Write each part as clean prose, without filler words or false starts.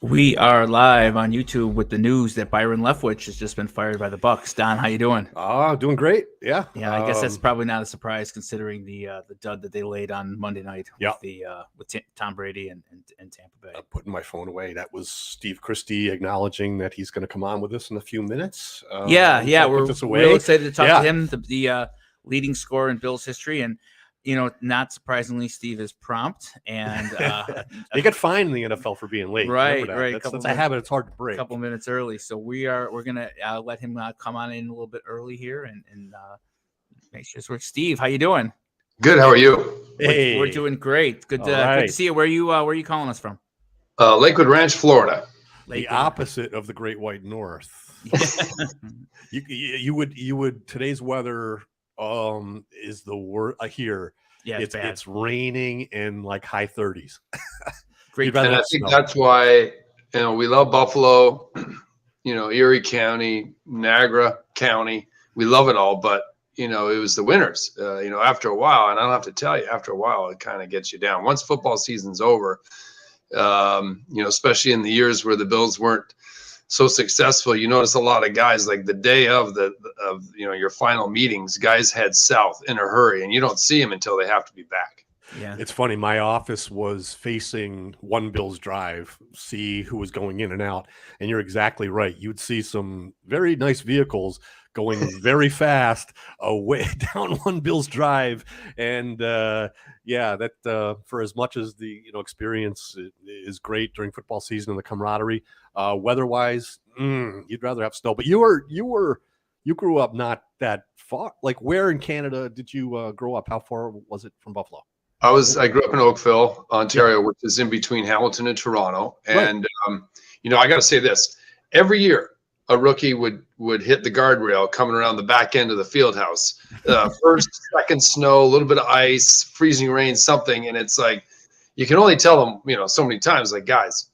We are live on YouTube with the news that Byron Leftwich has just been fired by the Bucks. Don, how you doing? Doing great. Yeah. Yeah, I guess that's probably not a surprise considering the dud that they laid on Monday night with Tom Brady and Tampa Bay. Putting my phone away. That was Steve Christie acknowledging that he's going to come on with us in a few minutes. We're real excited to talk to him, the leading scorer in Bills history, and not surprisingly, Steve is prompt, and they get fined in the NFL for being late. Right. That's a habit. It's hard to break. A couple minutes early, so we're gonna let him come on in a little bit early here and make sure it's work. Steve, how you doing? Good. How are you? Hey, we're doing great. Good to see you. Where are you calling us from? Lakewood Ranch, Florida. The opposite of the Great White North. you would today's weather is the word here. Yeah, it's raining in like high 30s. Great. And I think that's why we love Buffalo, Erie County, Niagara County. We love it all, but it was the winters. After a while, and I don't have to tell you, after a while, it kind of gets you down. Once football season's over, especially in the years where the Bills weren't so successful, you notice a lot of guys like the day of your final meetings, guys head south in a hurry, and you don't see them until they have to be back. Yeah, it's funny. My office was facing One Bills Drive, see who was going in and out, and you're exactly right. You'd see some very nice vehicles going very fast away down One Bills Drive, and that for as much as the experience is great during football season and the camaraderie, weather-wise, you'd rather have snow. But you grew up not that far. Like, where in Canada did you grow up? How far was it from Buffalo? I grew up in Oakville, Ontario, which is in between Hamilton and Toronto. And I got to say this: every year a rookie would hit the guardrail coming around the back end of the field house. First, second snow, a little bit of ice, freezing rain, something, and it's like you can only tell them, so many times, like, guys,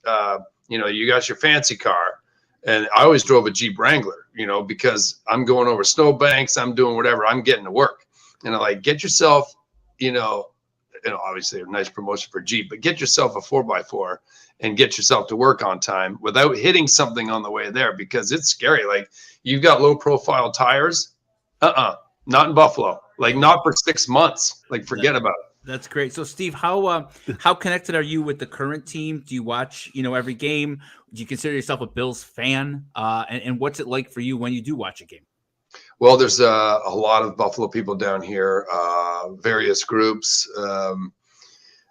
you got your fancy car, and I always drove a Jeep Wrangler, because I'm going over snowbanks, I'm doing whatever, I'm getting to work, and I'm like, get yourself, obviously a nice promotion for Jeep, but get yourself a 4x4 and get yourself to work on time without hitting something on the way there, because it's scary. Like, you've got low profile tires. Not in Buffalo. Like, not for 6 months. Like, forget about it. That's great. So, Steve, how connected are you with the current team? Do you watch, every game? Do you consider yourself a Bills fan? And what's it like for you when you do watch a game? Well, there's a lot of Buffalo people down here, various groups,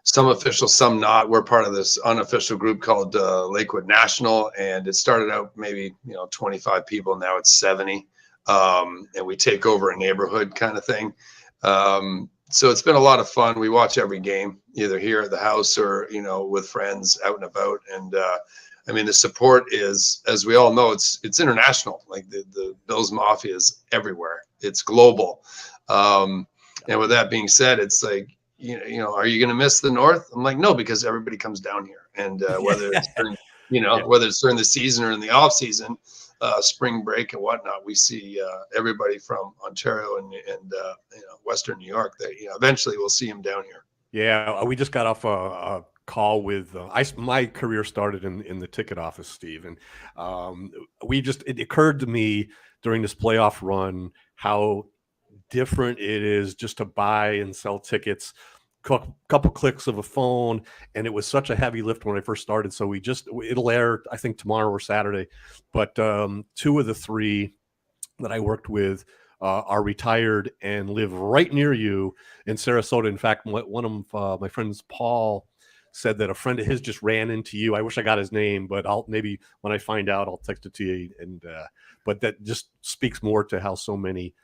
some official, some not. We're part of this unofficial group called Lakewood National, and it started out maybe 25 people. Now it's 70, and we take over a neighborhood kind of thing. So it's been a lot of fun. We watch every game, either here at the house or with friends out and about. And the support is, as we all know, it's international. Like, the Bills Mafia is everywhere. It's global. And with that being said, it's like, are you going to miss the North? I'm like, no, because everybody comes down here. And whether it's during, whether it's during the season or in the off season, spring break and whatnot, we see everybody from Ontario and Western New York that, eventually we'll see them down here. Yeah. We just got off a call with my career started in the ticket office, Steve, and it occurred to me during this playoff run how different it is just to buy and sell tickets, couple clicks of a phone, and it was such a heavy lift when I first started. So it'll air, I think, tomorrow or Saturday, but 2 of the 3 that I worked with are retired and live right near you in Sarasota. In fact, one of my friends, Paul, said that a friend of his just ran into you. I wish I got his name, but maybe when I find out, I'll text it to you. And but that just speaks more to how so many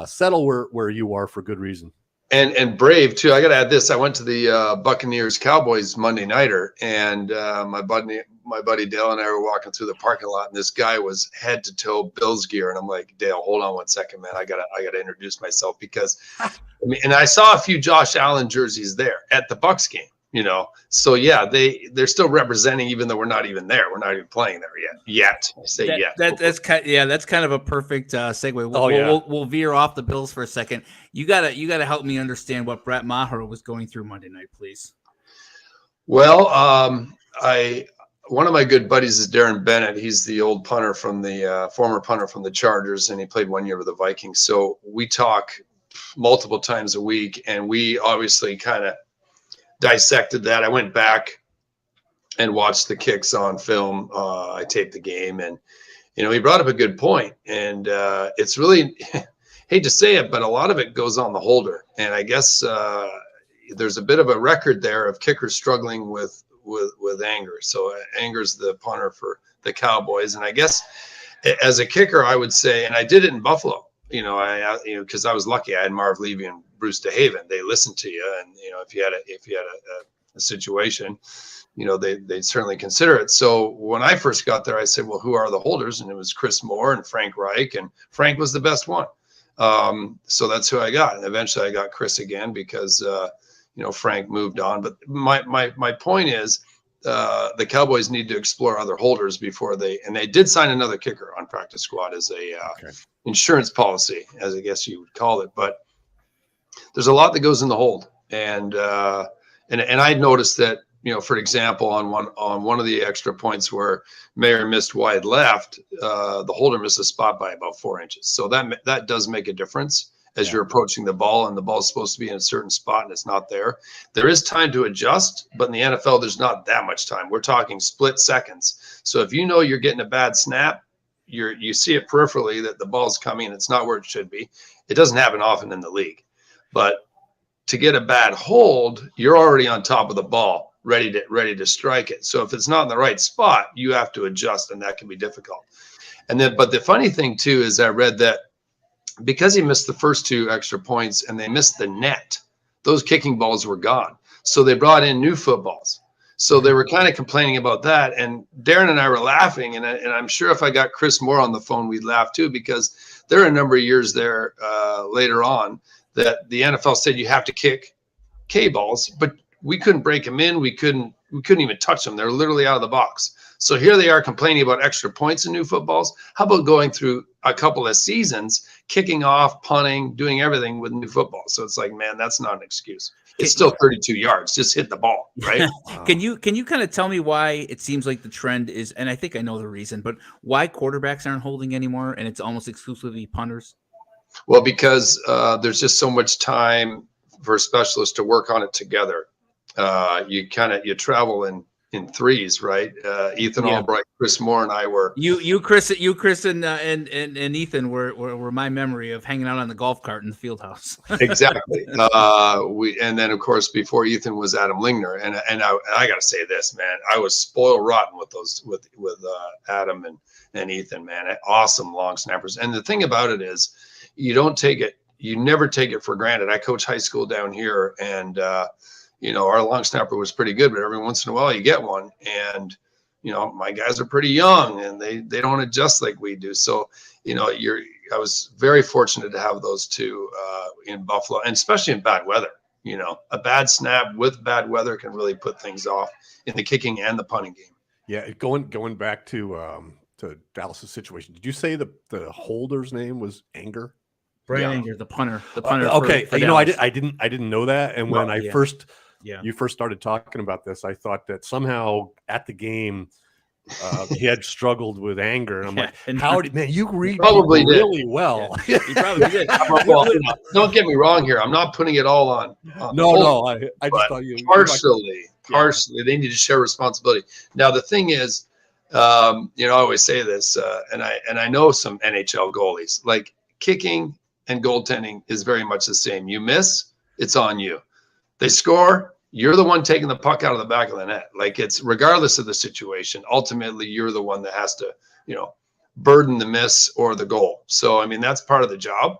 settle where you are for good reason. And brave too. I got to add this. I went to the Buccaneers Cowboys Monday nighter, and my buddy Dale and I were walking through the parking lot, and this guy was head to toe Bills gear, and I'm like, Dale, hold on one second, man. I gotta introduce myself, because and I saw a few Josh Allen jerseys there at the Bucs game. So yeah, they're still representing, even though we're not even there. We're not even playing there yet. I say yet. That's kind of a perfect segue. We'll veer off the Bills for a second. You gotta help me understand what Brett Maher was going through Monday night, please. Well, one of my good buddies is Darren Bennett. He's the old punter from the former punter from the Chargers, and he played 1 year with the Vikings. So we talk multiple times a week, and we obviously kind of dissected that. I went back and watched the kicks on film. I taped the game, and he brought up a good point. And it's really hate to say it, but a lot of it goes on the holder. And I guess there's a bit of a record there of kickers struggling with anger. So Anger's the punter for the Cowboys, and I guess as a kicker, I would say, and I did it in Buffalo. Because I was lucky. I had Marv Levy and Bruce DeHaven. They listened to you, and if you had a situation, they certainly consider it. So when I first got there, I said, well, who are the holders? And it was Chris Moore and Frank Reich, and Frank was the best one. So that's who I got, and eventually I got Chris again because Frank moved on. But my point is, the Cowboys need to explore other holders before they did sign another kicker on practice squad as a insurance policy, as I guess you would call it. But there's a lot that goes in the hold, and I noticed that, for example, on one of the extra points where Maher missed wide left, the holder missed a spot by about 4 inches. So that does make a difference as you're approaching the ball, and the ball is supposed to be in a certain spot and it's not there. There is time to adjust, but in the NFL, there's not that much time. We're talking split seconds. So if you're getting a bad snap, you see it peripherally that the ball's coming and it's not where it should be. It doesn't happen often in the league, but to get a bad hold, you're already on top of the ball, ready to strike it. So if it's not in the right spot, you have to adjust, and that can be difficult. But the funny thing too is I read that because he missed the first 2 extra points and they missed the net, those kicking balls were gone. So they brought in new footballs. So they were kind of complaining about that. And Darren and I were laughing. And I'm sure if I got Chris Moore on the phone, we'd laugh too, because there are a number of years there later on that the NFL said you have to kick K balls, but we couldn't break them in. We couldn't even touch them. They're literally out of the box. So here they are complaining about extra points in new footballs. How about going through a couple of seasons, kicking off, punting, doing everything with new football? So it's like, man, that's not an excuse. It's still 32 yards. Just hit the ball, right? Can you kind of tell me why it seems like the trend is, and I think I know the reason, but why quarterbacks aren't holding anymore and it's almost exclusively punters? Well, because there's just so much time for specialists to work on it together. You travel in threes, right? Ethan Albright, Chris Moore, and I were Chris, and Ethan were my memory of hanging out on the golf cart in the field house. Exactly. And then of course before Ethan was Adam Lingner, and I got to say this, man, I was spoiled rotten with those with Adam and Ethan, man, awesome long snappers. And the thing about it is, you never take it for granted. I coach high school down here, and our long snapper was pretty good, but every once in a while you get one. And, my guys are pretty young and they don't adjust like we do. So, I was very fortunate to have those two in Buffalo, and especially in bad weather. A bad snap with bad weather can really put things off in the kicking and the punting game. Yeah. Going back to Dallas's situation. Did you say the holder's name was Anger? Brian Anger, the punter. Okay. For I didn't know that. And when you first started talking about this, I thought that somehow at the game he had struggled with anger. And I'm like, man, you read probably really well. Yeah, he probably did. Well, don't get me wrong here. I'm not putting it all on no. I just thought you partially they need to share responsibility. Now the thing is, I always say this, and I know some NHL goalies, like kicking and goaltending is very much the same. You miss, it's on you. They score, you're the one taking the puck out of the back of the net. Like, it's regardless of the situation, ultimately you're the one that has to, burden the miss or the goal. So, I mean, that's part of the job.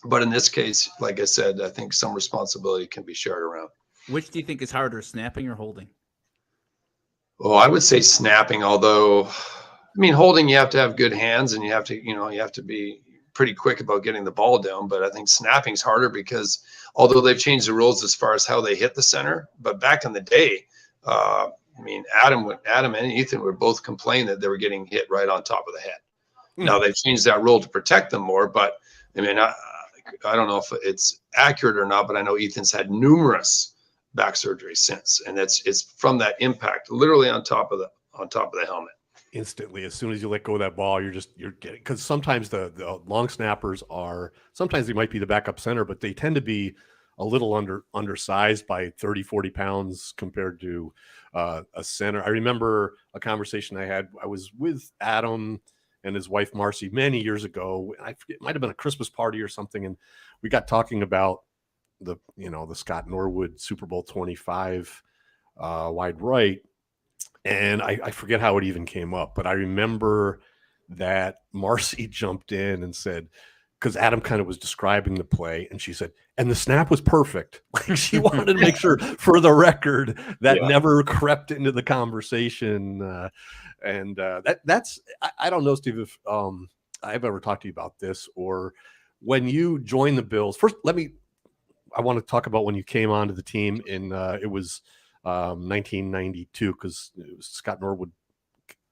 But in this case, like I said, I think some responsibility can be shared around. Which do you think is harder, snapping or holding? Oh, I would say snapping, although, holding, you have to have good hands and you have to be pretty quick about getting the ball down. But I think snapping's harder because although they've changed the rules as far as how they hit the center, but back in the day, Adam and Ethan would both complain that they were getting hit right on top of the head. Now they've changed that rule to protect them more, but I don't know if it's accurate or not, but I know Ethan's had numerous back surgeries since, and it's from that impact, literally on top of on top of the helmet. Instantly, as soon as you let go of that ball, you're getting, because sometimes the long snappers sometimes they might be the backup center, but they tend to be a little undersized by 30, 40 pounds compared to a center. I remember a conversation I was with Adam and his wife Marcy many years ago. I forget, it might have been a Christmas party or something, and we got talking about the Scott Norwood Super Bowl 25 wide right. And I forget how it even came up, but I remember that Marcy jumped in and said, because Adam kind of was describing the play, and she said, and the snap was perfect. Like, she wanted to make sure, for the record, that never crept into the conversation. That's I don't know, Steve, if I've ever talked to you about this, or when you joined the Bills. First, I want to talk about when you came onto the team in it was 1992, because Scott Norwood,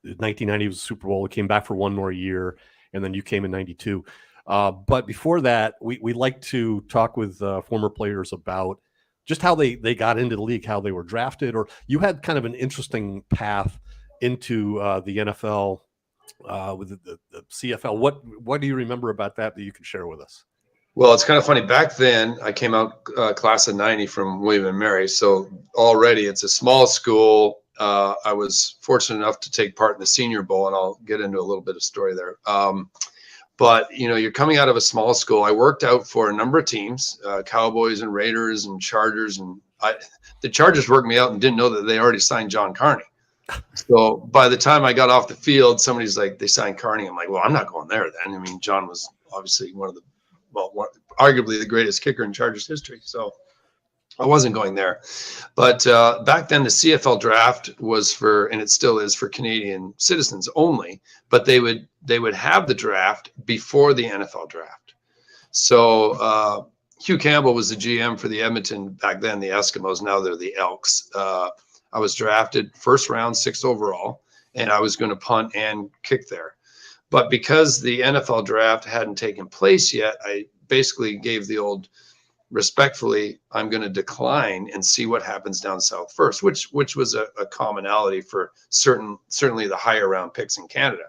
1990 was the Super Bowl. It came back for one more year, and then you came in 92. But before that, we like to talk with former players about just how they got into the league, how they were drafted, or you had kind of an interesting path into the NFL with the CFL. What do you remember about that you can share with us? Well, it's kind of funny. Back then, I came out class of 90 from William and Mary. So already it's a small school. I was fortunate enough to take part in the Senior Bowl, and I'll get into a little bit of story there. But, you're coming out of a small school. I worked out for a number of teams, Cowboys and Raiders and Chargers. And the Chargers worked me out and didn't know that they already signed John Carney. So by the time I got off the field, somebody's like, they signed Carney. I'm like, well, I'm not going there then. I mean, John was obviously arguably the greatest kicker in Chargers history. So I wasn't going there. But back then, the CFL draft was and it still is, for Canadian citizens only. But they would have the draft before the NFL draft. So Hugh Campbell was the GM for the Edmonton, back then the Eskimos. Now they're the Elks. I was drafted first round, 6th overall, and I was going to punt and kick there. But because the NFL draft hadn't taken place yet, I basically gave the old, respectfully, I'm going to decline and see what happens down south first, which was a commonality for certainly the higher round picks in Canada.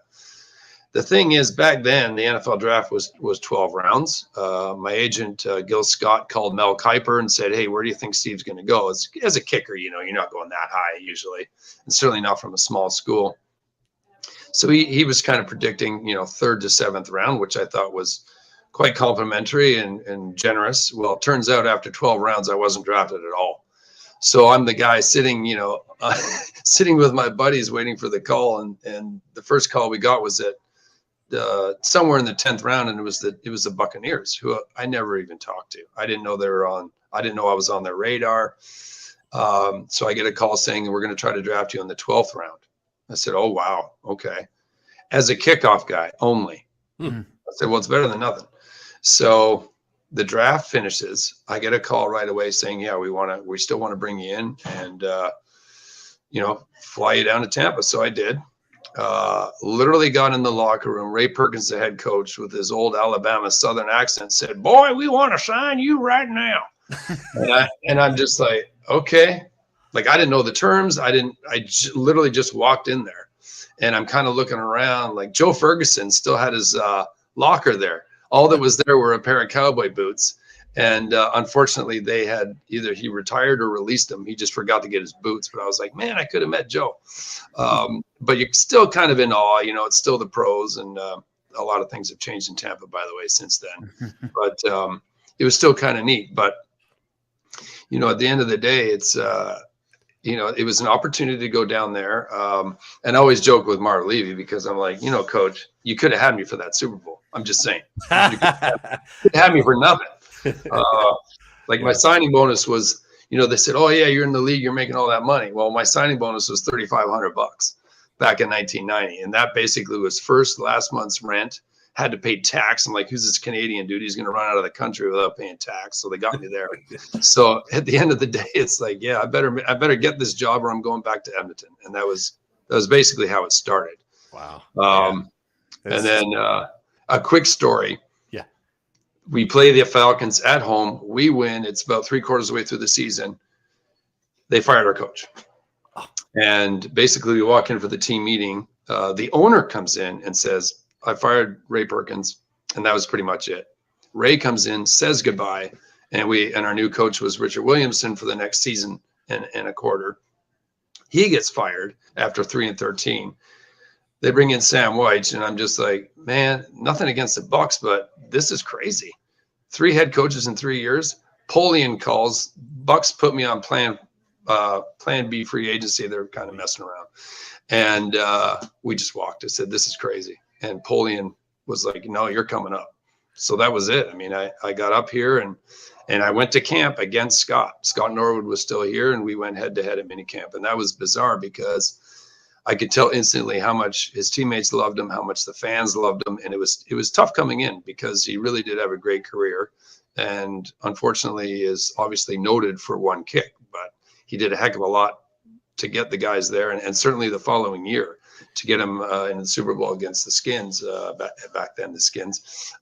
The thing is, back then, the NFL draft was 12 rounds. My agent, Gil Scott, called Mel Kiper and said, hey, where do you think Steve's going to go? As a kicker, you're not going that high usually, and certainly not from a small school. So he was kind of predicting, 3rd to 7th round, which I thought was quite complimentary and generous. Well, it turns out after 12 rounds, I wasn't drafted at all. So I'm the guy sitting, sitting with my buddies waiting for the call. And the first call we got was at somewhere in the 10th round. And it was the Buccaneers, who I never even talked to. I didn't know I didn't know I was on their radar. So I get a call saying, we're going to try to draft you in the 12th round. I said, oh, wow. Okay. As a kickoff guy only. I said, well, it's better than nothing. So the draft finishes. I get a call right away saying, yeah, we still want to bring you in and, fly you down to Tampa. So I did. Literally got in the locker room. Ray Perkins, the head coach, with his old Alabama Southern accent, said, boy, we want to sign you right now. and I'm just like, okay. Like, I didn't know the terms. Literally just walked in there, and I'm kind of looking around. Like, Joe Ferguson still had his locker there. All that was there were a pair of cowboy boots. And unfortunately, they had either he retired or released them. He just forgot to get his boots. But I was like, man, I could have met Joe. But you're still kind of in awe. It's still the pros. And a lot of things have changed in Tampa, by the way, since then. But it was still kind of neat. But, at the end of the day, it's it was an opportunity to go down there. And I always joke with Maher Levy, because I'm like, coach, you could have had me for that Super Bowl. I'm just saying. You could have had me for nothing. My signing bonus was, they said, oh yeah, you're in the league, you're making all that money. Well, my signing bonus was $3,500 back in 1990. And that basically was last month's rent, had to pay tax. I'm like, who's this Canadian dude? He's going to run out of the country without paying tax. So they got me there. So at the end of the day, it's like, yeah, I better get this job or I'm going back to Edmonton. And that was basically how it started. Wow. And then a quick story. Yeah. We play the Falcons at home. We win. It's about 3/4 of the way through the season. They fired our coach. And basically we walk in for the team meeting. The owner comes in and says, I fired Ray Perkins. And that was pretty much it. Ray comes in, says goodbye. And our new coach was Richard Williamson for the next season and a quarter. He gets fired after 3-13. They bring in Sam White, and I'm just like, man, nothing against the Bucks, but this is crazy. 3 head coaches in 3 years. Polian calls. Bucks put me on plan B free agency. They're kind of messing around. And we just walked. I said, this is crazy. And Polian was like, no, you're coming up. So that was it. I mean, I got up here and I went to camp against Scott. Scott Norwood was still here, and we went head to head at minicamp. And that was bizarre because I could tell instantly how much his teammates loved him, how much the fans loved him. And it was tough coming in because he really did have a great career. And unfortunately is obviously noted for one kick, but he did a heck of a lot to get the guys there. And certainly the following year to get him in the Super Bowl against the Skins, back then, the Skins.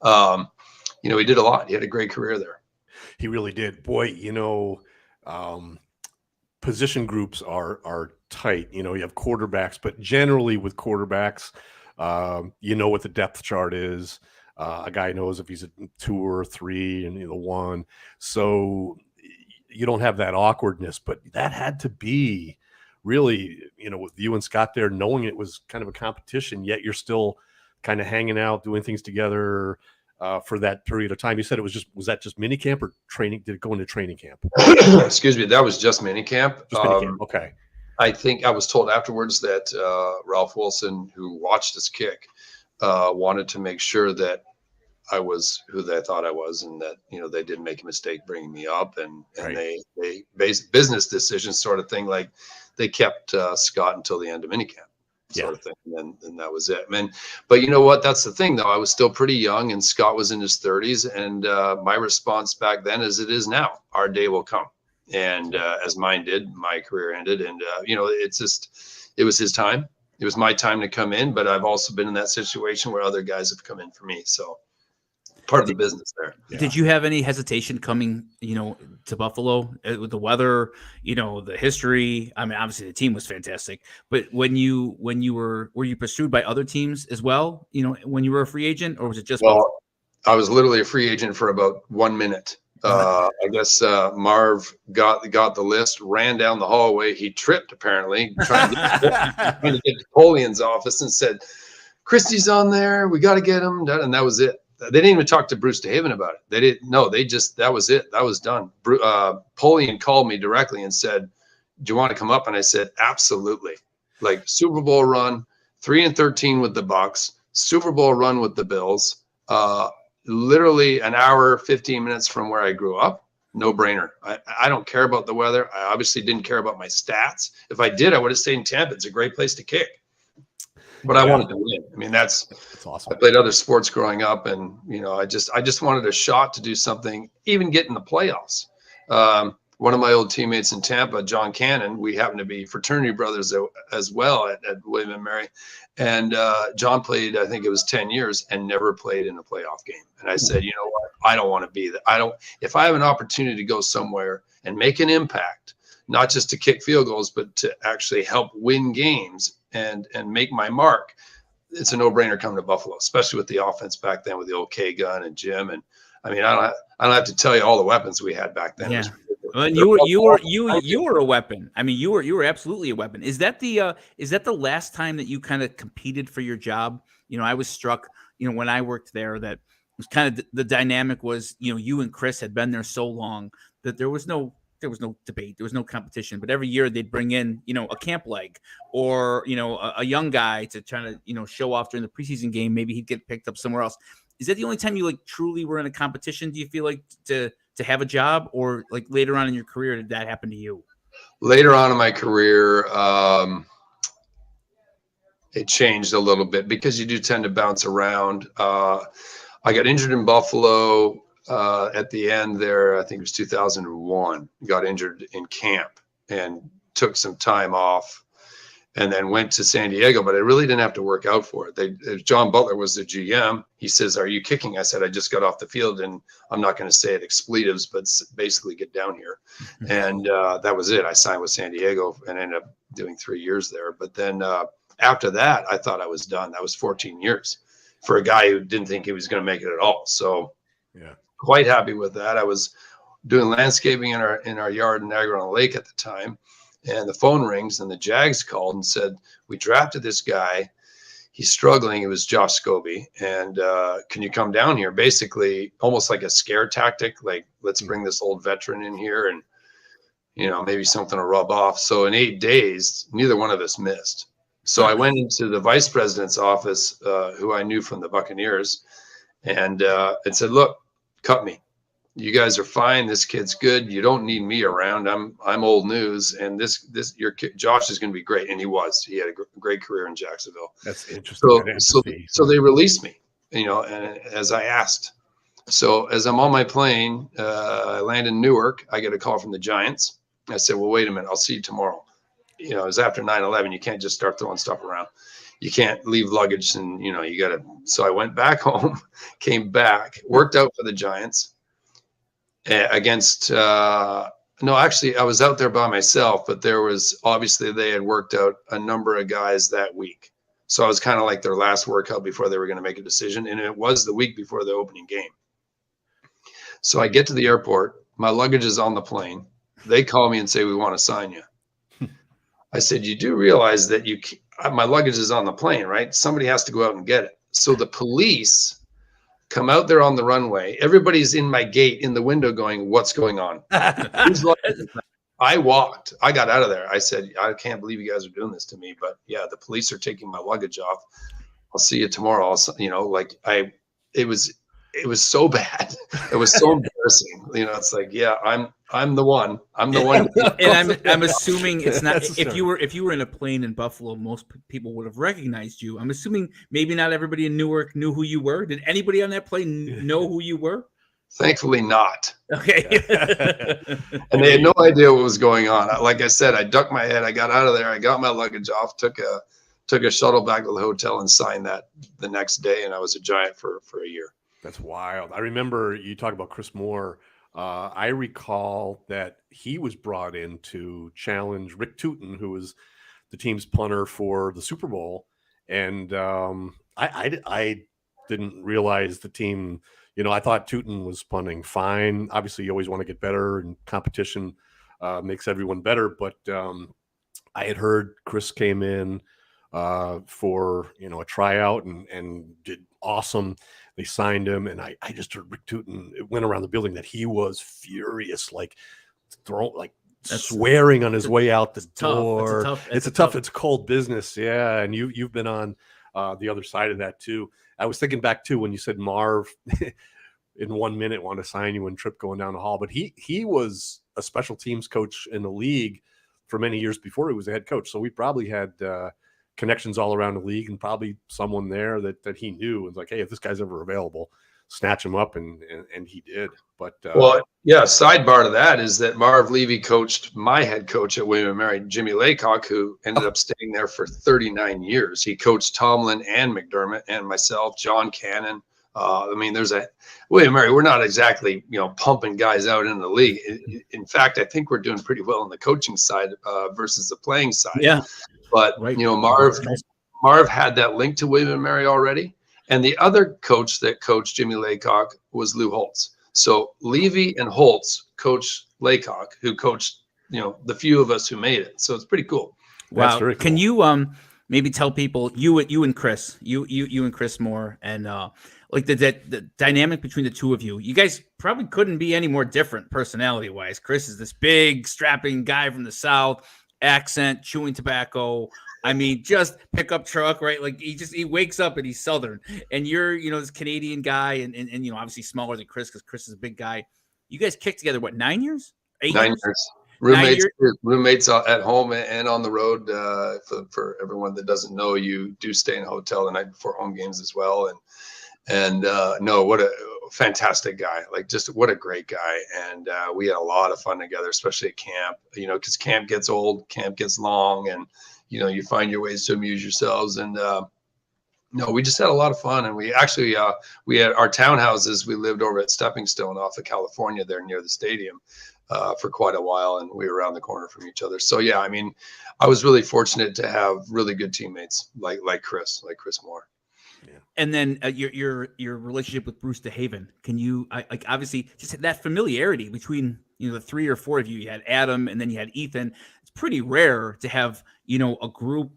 He did a lot. He had a great career there. He really did. Boy, position groups are tight. You have quarterbacks, but generally with quarterbacks, what the depth chart is. A guy knows if he's a 2 or 3 and 1. So you don't have that awkwardness, but that had to be really, with you and Scott there, knowing it was kind of a competition, yet you're still kind of hanging out, doing things together for that period of time. You said was that just mini camp or training? Did it go into training camp? Excuse me. That was just mini camp. Okay. I think I was told afterwards that Ralph Wilson, who watched us kick, wanted to make sure that I was who they thought I was, and that they didn't make a mistake bringing me up, and right. they based business decisions sort of thing. Like they kept Scott until the end of minicamp, sort of thing, and that was it. But you know what? That's the thing, though. I was still pretty young, and Scott was in his 30s, and my response back then, as it is now, our day will come. And as mine did, my career ended, and it was his time. It was my time to come in, but I've also been in that situation where other guys have come in for me. So part of the business there. Yeah. Did you have any hesitation coming, to Buffalo with the weather, the history? I mean, obviously the team was fantastic, but were you pursued by other teams as well? When you were a free agent, or was it just? Well, I was literally a free agent for about 1 minute. I guess Marv got the list, ran down the hallway. He tripped, apparently, trying to get to Polian's office, and said, Christie's on there. We got to get him. And that was it. They didn't even talk to Bruce DeHaven about it. They didn't. No, that was it. That was done. Polian called me directly and said, do you want to come up? And I said, absolutely. Like Super Bowl run, 3-13 with the Bucks, Super Bowl run with the Bills, literally an hour, 15 minutes from where I grew up. No brainer. I don't care about the weather. I obviously didn't care about my stats. If I did, I would have stayed in Tampa. It's a great place to kick. But I wanted to win. I mean, that's awesome. I played other sports growing up, and I just wanted a shot to do something, even get in the playoffs. One of my old teammates in Tampa, John Cannon, we happen to be fraternity brothers as well at William and Mary. And John played, I think it was 10 years, and never played in a playoff game. And I said, you know what? I don't want to be that. If I have an opportunity to go somewhere and make an impact, not just to kick field goals, but to actually help win games and make my mark, it's a no-brainer coming to Buffalo, especially with the offense back then with the old K gun and Jim. And I mean, I don't have to tell you all the weapons we had back then. Yeah. Well, you were a weapon. I mean, you were absolutely a weapon. Is that the last time that you kind of competed for your job? I was struck, when I worked there, that it was kind of the dynamic was, you and Chris had been there so long that there was no debate. There was no competition, but every year they'd bring in, a camp leg or, a young guy to try to, show off during the preseason game. Maybe he'd get picked up somewhere else. Is that the only time you truly were in a competition? Do you feel like to have a job, or like later on in your career, did that happen to you? Later on in my career, it changed a little bit because you do tend to bounce around. I got injured in Buffalo at the end there. I think it was 2001. Got injured in camp and took some time off. and then went to San Diego, but I really didn't have to work out for it. John Butler was the GM. He says, "Are you kicking?" I said, "I just got off the field, and I'm not going to say it expletives, but basically get down here." And that was it. I signed with San Diego and ended up doing 3 years there. But then after that, I thought I was done. That was 14 years for a guy who didn't think he was going to make it at all. So Yeah, quite happy with that. I was doing landscaping in our yard in Niagara-on-the-Lake at the time. And the phone rings and the Jags called and said, "We drafted this guy. He's struggling." It was Josh Scobie. And can you come down here? Basically, almost like a scare tactic. Like, let's bring this old veteran in here and, maybe something will rub off. So in 8 days, neither one of us missed. So I went into the vice president's office, who I knew from the Buccaneers, and said, "Look, cut me. You guys are fine. This kid's good. You don't need me around. I'm old news, and your kid, Josh, is going to be great." And he was. He had a great career in Jacksonville. that's interesting. So they released me, and as I asked. So as I'm on my plane, I land in Newark. I get a call from the Giants. I said, "Well, wait a minute. I'll see you tomorrow." It was after 9/11. You can't just start throwing stuff around. You can't leave luggage, and you got to. So I went back home, came back, worked out for the Giants. Against no, actually I was out there by myself, but there was obviously they had worked out a number of guys that week, so I was kind of like their last workout before they were going to make a decision, and it was the week before the opening game. So I get to the airport, my luggage is on the plane, they call me and say, "We want to sign you." I said, "You do realize that my luggage is on the plane, right? Somebody has to go out and get it." So the police come out there on the runway. Everybody's in my gate in the window going, "What's going on?" I walked. I got out of there. I said, "I can't believe you guys are doing this to me." But yeah, the police are taking my luggage off. I'll see you tomorrow. It was so bad. It was so embarrassing. It's like, yeah, I'm the one. I'm the one. And I'm assuming it's not. If you were in a plane in Buffalo, most people would have recognized you. I'm assuming maybe not everybody in Newark knew who you were. Did anybody on that plane know who you were? Thankfully not. Okay. And they had no idea what was going on. Like I said, I ducked my head. I got out of there. I got my luggage off, took a shuttle back to the hotel and signed that the next day. And I was a Giant for a year. That's wild. I remember you talk about Chris Moore. I recall that he was brought in to challenge Rick Tootin, who was the team's punter for the Super Bowl. And I didn't realize the team, I thought Tootin was punting fine. Obviously, you always want to get better, and competition makes everyone better. But I had heard Chris came in for, a tryout and did awesome. They signed him, and I just heard Rick Tootin. It went around the building that he was furious, swearing on his way out the door. It's a cold business, yeah. And you've been on the other side of that too. I was thinking back too when you said Marv in 1 minute wanted to sign you and Tripp going down the hall, but he was a special teams coach in the league for many years before he was a head coach. So we probably had connections all around the league, and probably someone there that he knew was like, "Hey, if this guy's ever available, snatch him up," and he did. But sidebar to that is that Marv Levy coached my head coach at William & Mary, Jimmy Laycock, who ended up staying there for 39 years. He coached Tomlin and McDermott and myself, John Cannon. There's a William & Mary. We're not exactly pumping guys out in the league. In fact, I think we're doing pretty well on the coaching side versus the playing side. Yeah. But Marv had that link to William & Mary already, and the other coach that coached Jimmy Laycock was Lou Holtz. So Levy and Holtz coached Laycock, who coached the few of us who made it. So it's pretty cool. Wow. That's very cool. Can you maybe tell people you and Chris, you and Chris Moore, and the dynamic between the two of you? You guys probably couldn't be any more different personality wise. Chris is this big strapping guy from the South. Accent, chewing tobacco. Just pickup truck, right? Like he wakes up and he's Southern, and you're, this Canadian guy, and obviously smaller than Chris because Chris is a big guy. You guys kicked together what, 9 years? 8 9 years. Roommates at home and on the road. For everyone that doesn't know, you do stay in a hotel the night before home games as well, and what a fantastic guy. Like, just what a great guy. And we had a lot of fun together, especially at camp, because camp gets old, camp gets long, and you find your ways to amuse yourselves. And no, we just had a lot of fun. And we actually, we had our townhouses. We lived over at Stepping Stone off of California there near the stadium for quite a while. And we were around the corner from each other. So, yeah, I mean, I was really fortunate to have really good teammates like Chris Moore. Yeah. And then your relationship with Bruce DeHaven, can you like obviously just that familiarity between the 3 or 4 of you? You had Adam, and then you had Ethan. It's pretty rare to have a group,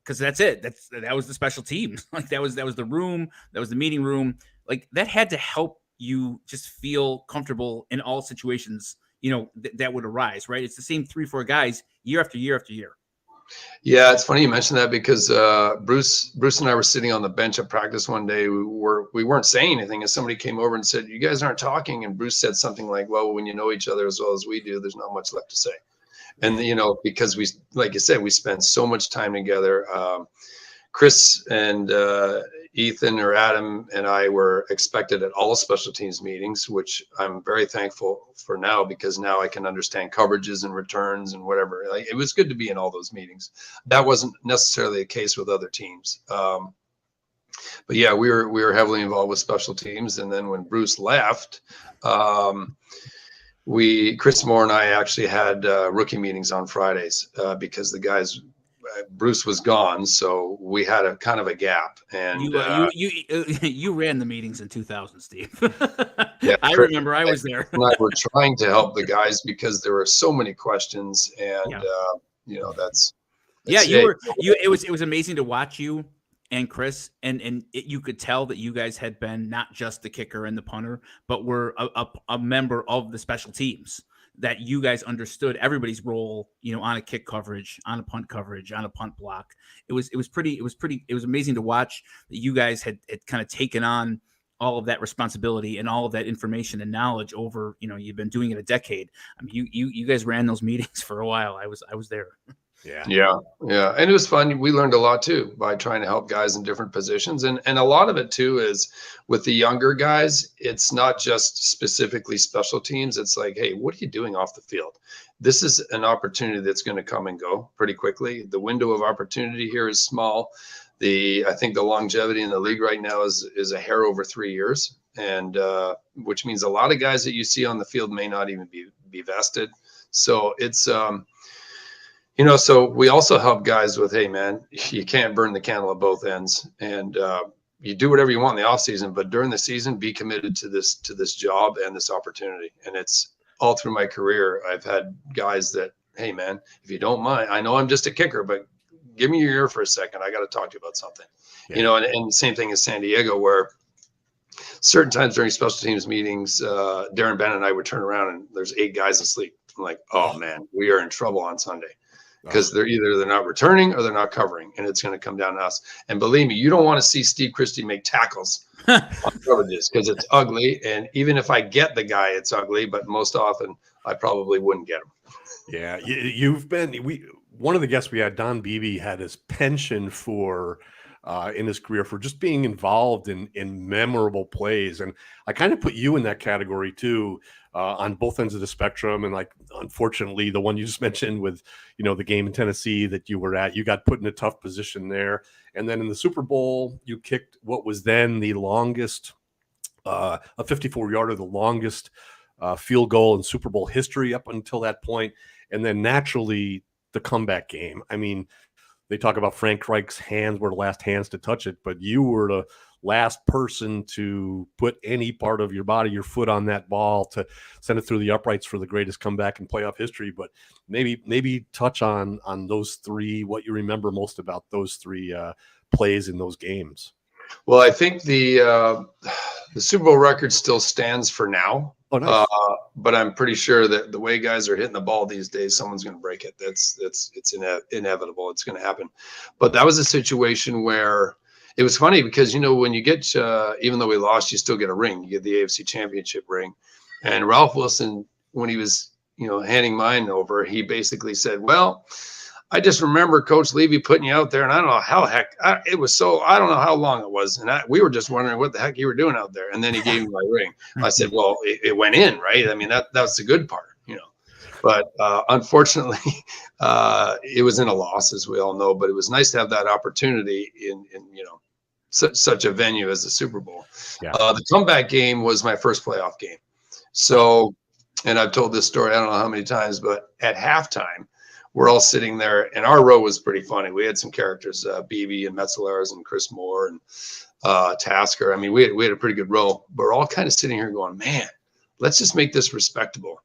because that's it. That was the special teams. Like that was the room, that was the meeting room. Like that had to help you just feel comfortable in all situations. That would arise, right? It's the same 3-4 guys year after year after year. Yeah, it's funny you mentioned that, because Bruce and I were sitting on the bench at practice one day. We weren't saying anything, and somebody came over and said, "You guys aren't talking." And Bruce said something like, "Well, when you know each other as well as we do, there's not much left to say." And because we, like you said, we spend so much time together. Chris and Ethan or Adam and I were expected at all special teams meetings, which I'm very thankful for now, because now I can understand coverages and returns and whatever. Like, it was good to be in all those meetings. That wasn't necessarily the case with other teams. But yeah, we were heavily involved with special teams. And then when Bruce left, Chris Moore and I actually had rookie meetings on Fridays because the guys, Bruce was gone, so we had a kind of a gap. And you ran the meetings in 2000, Steve. Yeah, I remember I was there. And I were trying to help the guys because there were so many questions, and that's it was amazing to watch you and Chris, and you could tell that you guys had been not just the kicker and the punter, but were a member of the special teams. That you guys understood everybody's role, on a kick coverage, on a punt coverage, on a punt block. It was amazing to watch that you guys had kind of taken on all of that responsibility and all of that information and knowledge over, you've been doing it a decade. I mean, you guys ran those meetings for a while. I was there. Yeah. And it was fun. We learned a lot too by trying to help guys in different positions. And a lot of it too is with the younger guys, it's not just specifically special teams. It's like, hey, what are you doing off the field? This is an opportunity that's going to come and go pretty quickly. The window of opportunity here is small. I think the longevity in the league right now is a hair over 3 years. And which means a lot of guys that you see on the field may not even be vested. So it's, so we also help guys with, hey, man, you can't burn the candle at both ends. And you do whatever you want in the off season, but during the season, be committed to this job and this opportunity. And it's all through my career. I've had guys that, hey, man, if you don't mind, I know I'm just a kicker, but give me your ear for a second. I got to talk to you about something. Yeah. And the same thing as San Diego, where certain times during special teams meetings, Darren Bennett and I would turn around and there's 8 guys asleep. I'm like, oh, man, we are in trouble on Sunday. Because they're not returning or they're not covering, and it's going to come down to us. And believe me, you don't want to see Steve Christie make tackles on coverages because it's ugly. And even if I get the guy, it's ugly. But most often, I probably wouldn't get him. Yeah, you've been. One of the guests we had, Don Beebe, had his penchant for in his career for just being involved in memorable plays, and I kind of put you in that category too. On both ends of the spectrum. And like, unfortunately, the one you just mentioned with, the game in Tennessee that you were at, you got put in a tough position there. And then in the Super Bowl, you kicked what was then the longest, a 54-yarder, the longest field goal in Super Bowl history up until that point. And then naturally the comeback game. I mean, they talk about Frank Reich's hands were the last hands to touch it, but you were the last person to put any part of your body, your foot on that ball to send it through the uprights for the greatest comeback in playoff history. But maybe touch on those 3, what you remember most about those 3 plays in those games. Well, I think the Super Bowl record still stands for now. Oh, nice. But I'm pretty sure that the way guys are hitting the ball these days, someone's going to break it. It's inevitable. It's going to happen. But that was a situation where it was funny because, when you get, even though we lost, you still get a ring. You get the AFC Championship ring. And Ralph Wilson, when he was, handing mine over, he basically said, well, I just remember Coach Levy putting you out there, and I don't know how the heck it was. I don't know how long it was. And we were just wondering what the heck you were doing out there. And then he gave me my ring. I said, well, it went in, right? I mean, that's the good part, But unfortunately, it was in a loss, as we all know. But it was nice to have that opportunity in such a venue as the Super Bowl. Yeah. The comeback game was my first playoff game. So, and I've told this story, I don't know how many times, but at halftime, we're all sitting there, and our row was pretty funny. We had some characters, BB and Metzelaars and Chris Moore and Tasker. I mean, we had a pretty good row, but we're all kind of sitting here going, man, let's just make this respectable.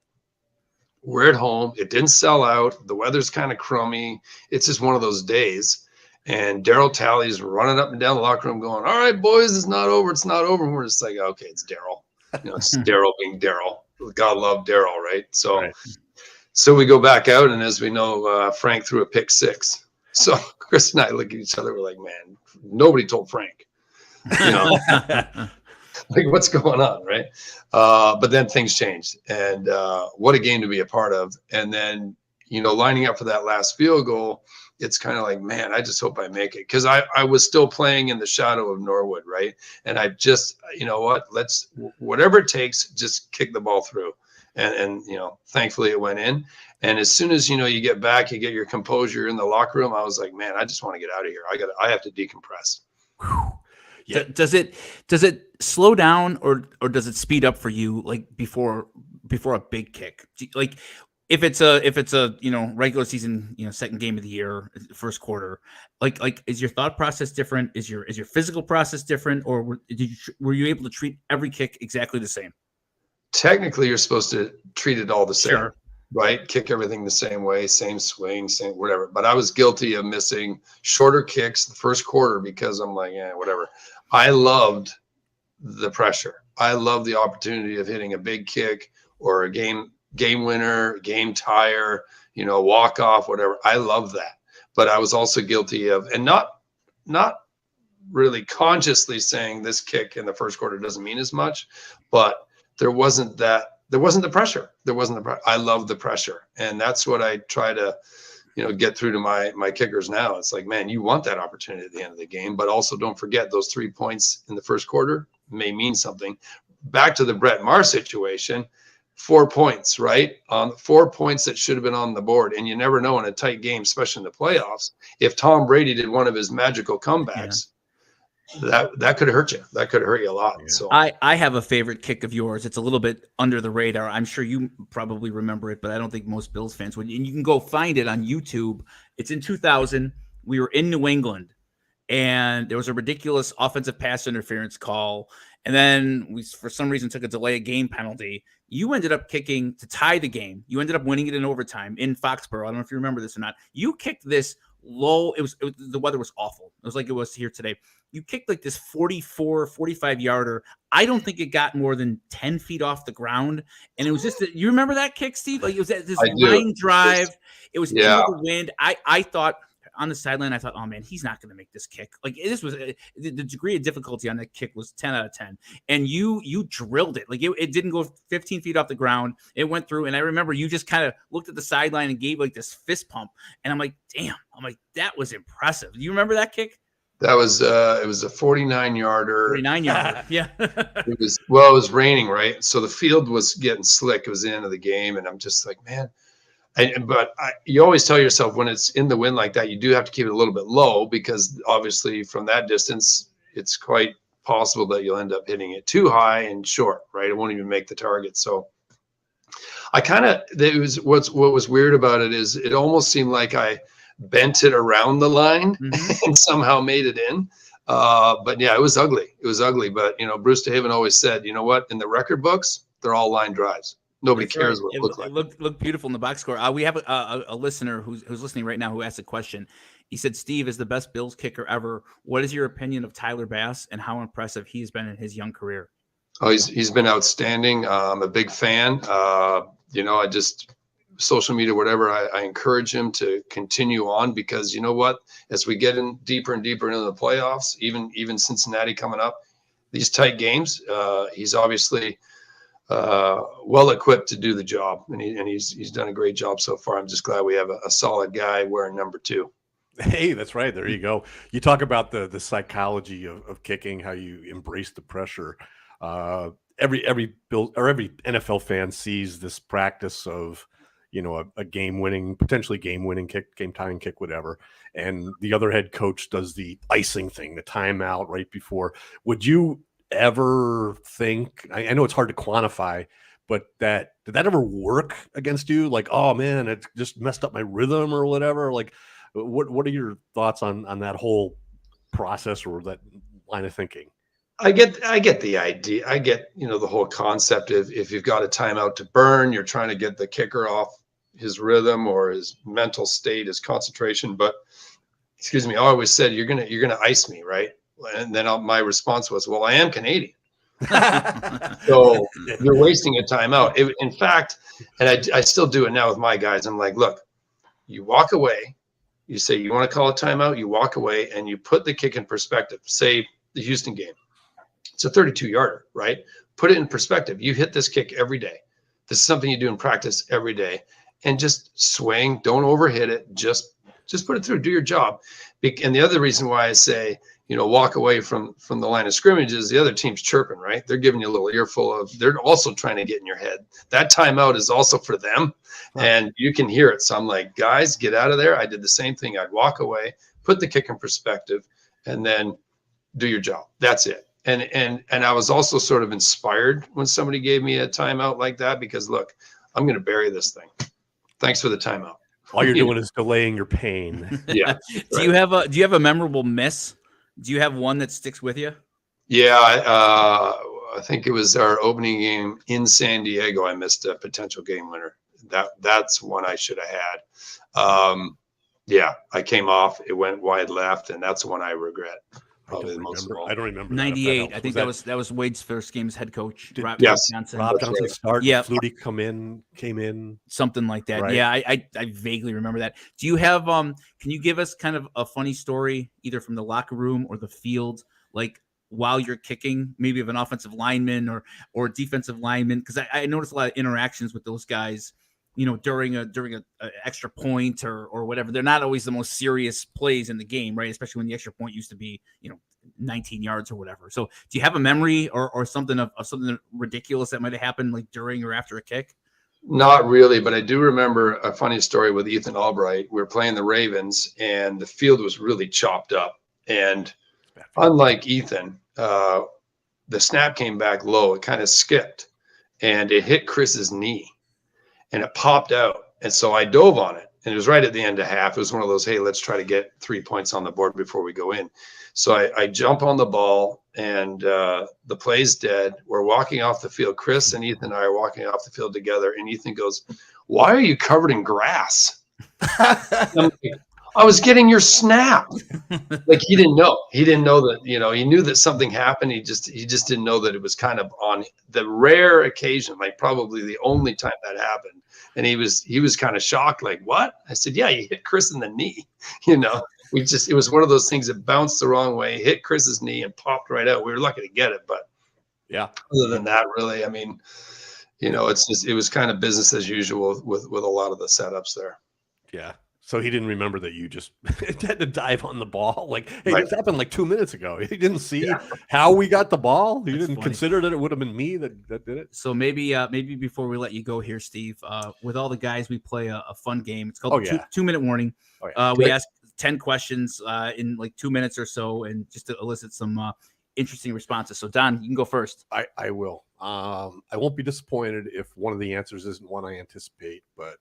We're at home. It didn't sell out. The weather's kind of crummy. It's just one of those days. And Daryl Talley's running up and down the locker room going, all right, boys, it's not over. It's not over. And we're just like, okay, it's Daryl. It's Daryl being Daryl. God love Daryl, right? So we go back out, and as we know, Frank threw a pick six. So Chris and I look at each other. We're like, man, nobody told Frank. Like, what's going on, right? But then things changed, and what a game to be a part of. And then, lining up for that last field goal, it's kind of like, man, I just hope I make it, because I was still playing in the shadow of Norwood, right? And I just, let's, whatever it takes, just kick the ball through. And thankfully it went in. And as soon as, you get back, you get your composure in the locker room, I was like, man, I just want to get out of here. I have to decompress. Yeah. Does it slow down or does it speed up for you, like before a big kick? Like if it's a regular season, second game of the year, first quarter, like is your thought process different? Is your physical process different, or were you able to treat every kick exactly the same? Technically, you're supposed to treat it all the same. Sure. Right? Kick everything the same way, same swing, same whatever. But I was guilty of missing shorter kicks the first quarter because I'm like, whatever. I loved the pressure. I loved the opportunity of hitting a big kick or a game winner, game tire, walk off, whatever. I love that. But I was also guilty of, and not really consciously saying this kick in the first quarter doesn't mean as much, but there wasn't the pressure. I love the pressure. And that's what I try to, get through to my kickers now. It's like, man, you want that opportunity at the end of the game, but also don't forget those 3 points in the first quarter may mean something. Back to the Brett Maher situation, 4 points, right? 4 points that should have been on the board. And you never know in a tight game, especially in the playoffs, if Tom Brady did one of his magical comebacks, that could hurt you. That could hurt you a lot. Yeah. So I have a favorite kick of yours. It's a little bit under the radar. I'm sure you probably remember it, but I don't think most Bills fans would. And you can go find it on YouTube. It's in 2000. We were in New England, and there was a ridiculous offensive pass interference call. And then we, for some reason, took a delay of game penalty. You ended up kicking to tie the game. You ended up winning it in overtime in Foxborough. I don't know if you remember this or not. You kicked this low. The weather was awful. It was like it was here today. You kicked like this 45 yarder. I don't think it got more than 10 feet off the ground. And it was just, you remember that kick, Steve? Like it was this line drive. It was into the wind. I thought on the sideline, I thought, oh man, he's not going to make this kick. Like this was the degree of difficulty on that kick was 10 out of 10. And you drilled it. Like it didn't go 15 feet off the ground. It went through. And I remember you just kind of looked at the sideline and gave like this fist pump. And I'm like, damn, that was impressive. Do you remember that kick? That was it was a 49-yarder. 49-yarder, yeah. It was raining, right? So the field was getting slick. It was the end of the game, and I'm just like, man. But you always tell yourself when it's in the wind like that, you do have to keep it a little bit low because obviously from that distance, it's quite possible that you'll end up hitting it too high and short, right? It won't even make the target. So what was weird about it is it almost seemed like I bent it around the line and somehow made it in. But yeah, it was ugly. But Bruce DeHaven always said, you know what? In the record books, they're all line drives. Nobody cares what it looked like. It looked beautiful in the box score. We have a listener who's listening right now who asked a question. He said, Steve is the best Bills kicker ever. What is your opinion of Tyler Bass and how impressive he's been in his young career? Oh, he's been outstanding. I'm a big fan. I just social media, whatever, I encourage him to continue on because you know what? As we get in deeper and deeper into the playoffs, even Cincinnati coming up, these tight games, he's obviously well equipped to do the job, and he's done a great job so far. I'm just glad we have a solid guy wearing number 2. Hey, that's right. There you go. You talk about the psychology of kicking, how you embrace the pressure. Every Bill or every NFL fan sees this practice of a potentially game winning kick, game tying kick, whatever. And the other head coach does the icing thing, the timeout right before. Would you ever think, I know it's hard to quantify, but did that ever work against you? Like, oh man, it just messed up my rhythm or whatever. Like, what are your thoughts on that whole process or that line of thinking? I get the idea. I get, the whole concept of if you've got a timeout to burn, you're trying to get the kicker off his rhythm or his mental state, his concentration. But excuse me, I always said, you're gonna ice me, right? And then my response was, well, I am Canadian. So you're wasting a timeout. In fact, and I still do it now with my guys. I'm like, look, you walk away, you say you want to call a timeout, you walk away and you put the kick in perspective. Say the Houston game. It's a 32-yarder, right? Put it in perspective. You hit this kick every day. This is something you do in practice every day. And just swing, don't overhit it. Just put it through, do your job. And the other reason why I say, walk away from the line of scrimmage is the other team's chirping, right? They're giving you a little earful of, they're also trying to get in your head. That timeout is also for them, and you can hear it. So I'm like, guys, get out of there. I did the same thing. I'd walk away, put the kick in perspective, and then do your job. That's it. And I was also sort of inspired when somebody gave me a timeout like that, because look, I'm going to bury this thing. Thanks for the timeout. All you're doing is delaying your pain. Yeah. Do you have a memorable miss? Do you have one that sticks with you? Yeah. I think it was our opening game in San Diego. I missed a potential game winner. That's one I should have had. Yeah, I came off, it went wide left, and that's one I regret. Probably the most of all. I don't remember. 98. I think that was Wade's first game as head coach. Rob Johnson. Rob Johnson started. Yeah. Flutie came in. Something like that. Right. Yeah, I vaguely remember that. Do you have can you give us kind of a funny story, either from the locker room or the field, like while you're kicking, maybe of an offensive lineman or defensive lineman? Because I noticed a lot of interactions with those guys, during a extra point or whatever. They're not always the most serious plays in the game, right? Especially when the extra point used to be, 19 yards or whatever. So do you have a memory or something of something ridiculous that might have happened like during or after a kick? Not really, but I do remember a funny story with Ethan Albright. We were playing the Ravens and the field was really chopped up. And unlike Ethan, the snap came back low. It kind of skipped and it hit Chris's knee. And it popped out. And so I dove on it. And it was right at the end of half. It was one of those, hey, let's try to get 3 points on the board before we go in. So I jump on the ball and the play's dead. We're walking off the field. Chris and Ethan and I are walking off the field together. And Ethan goes, why are you covered in grass? I was getting your snap. Like he didn't know. He didn't know that, he knew that something happened. He just didn't know that it was kind of on the rare occasion, like probably the only time that happened. And he was kind of shocked, like, what? I said, yeah, you hit Chris in the knee. It was one of those things that bounced the wrong way, hit Chris's knee and popped right out. We were lucky to get it. But yeah, other than that, really, I mean, it was kind of business as usual with a lot of the setups there. Yeah. So he didn't remember that you just had to dive on the ball. Like, hey, Right. this happened like 2 minutes ago. He didn't see how we got the ball. He didn't funny. consider that it would have been me that did it. So maybe before we let you go here, Steve, with all the guys, we play a fun game. It's called the 2 minute warning. Oh, yeah. We ask 10 questions in like 2 minutes or so, and just to elicit some interesting responses. So Don, you can go first. I will. I won't be disappointed if one of the answers isn't one I anticipate, but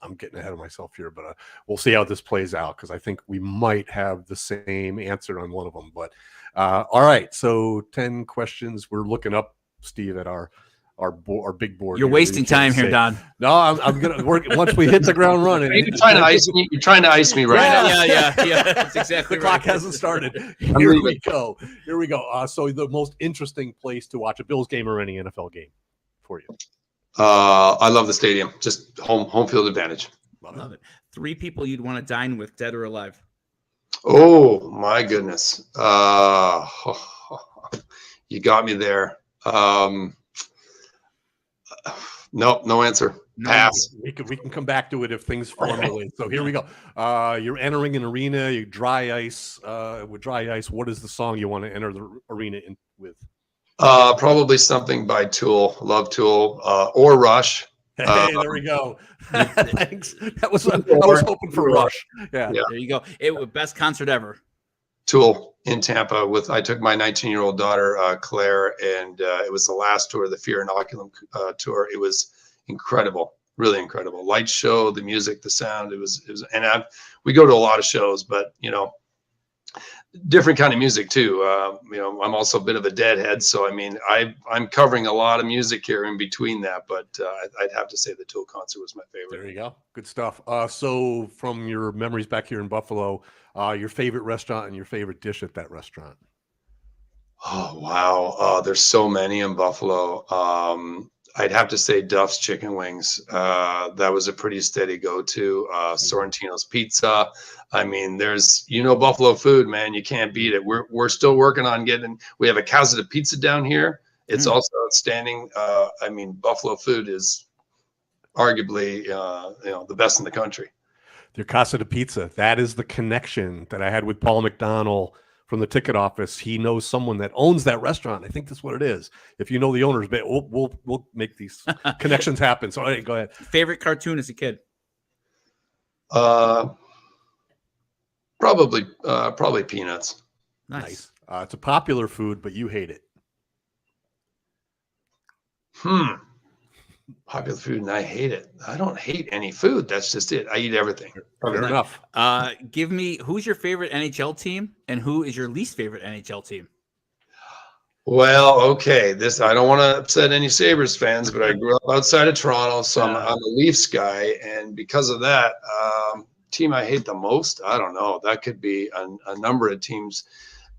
I'm getting ahead of myself here, but we'll see how this plays out because I think we might have the same answer on one of them. But all right, so 10 questions. We're looking up, Steve, at our big board. You're wasting time here, Don. No, I'm gonna work once we hit the ground running. You're trying to ice me. You're trying to ice me right now. Yeah. That's exactly The right. clock hasn't started. Here we go. So the most interesting place to watch a Bills game or any NFL game for you? I love the stadium. Just home field advantage. Love it. 3 people you'd want to dine with, dead or alive. Oh my goodness. You got me there. No answer. Pass. We can come back to it if things formulate. So here we go. You're entering an arena. You dry ice. With dry ice, what is the song you want to enter the arena in with? Probably something by Tool. Love Tool or Rush. Hey, there we go. Thanks. I was hoping for Rush. Yeah. There you go. It was best concert ever. Tool in Tampa I took my 19-year-old daughter, Claire, and it was the last tour, the Fear Inoculum tour. It was incredible, really incredible. Light show, the music, the sound. It was, and we go to a lot of shows, but different kind of music too. I'm also a bit of a deadhead, so I mean, I'm covering a lot of music here in between that, but I'd have to say the Tool concert was my favorite. There you go. Good stuff. So from your memories back here in Buffalo, your favorite restaurant and your favorite dish at that restaurant? Oh, wow. There's so many in Buffalo. I'd have to say Duff's Chicken Wings. That was a pretty steady go-to. Sorrentino's Pizza. I mean, there's, Buffalo food, man. You can't beat it. We're still working on we have a Casa de Pizza down here. It's also outstanding. I mean, Buffalo food is arguably, the best in the country. Your Casa de Pizza. That is the connection that I had with Paul McDonald from the ticket office. He knows someone that owns that restaurant. I think that's what it is. If you know the owners, we'll make these connections happen. So go ahead. Favorite cartoon as a kid? Probably Peanuts. Nice. It's a popular food, but you hate it. Popular food, and I hate it. I don't hate any food. That's just it. I eat everything. Fair enough. Give me, who's your favorite NHL team and who is your least favorite NHL team? Well, okay. I don't want to upset any Sabres fans, but I grew up outside of Toronto, so I'm a Leafs guy. And because of that, team I hate the most, I don't know. That could be a number of teams.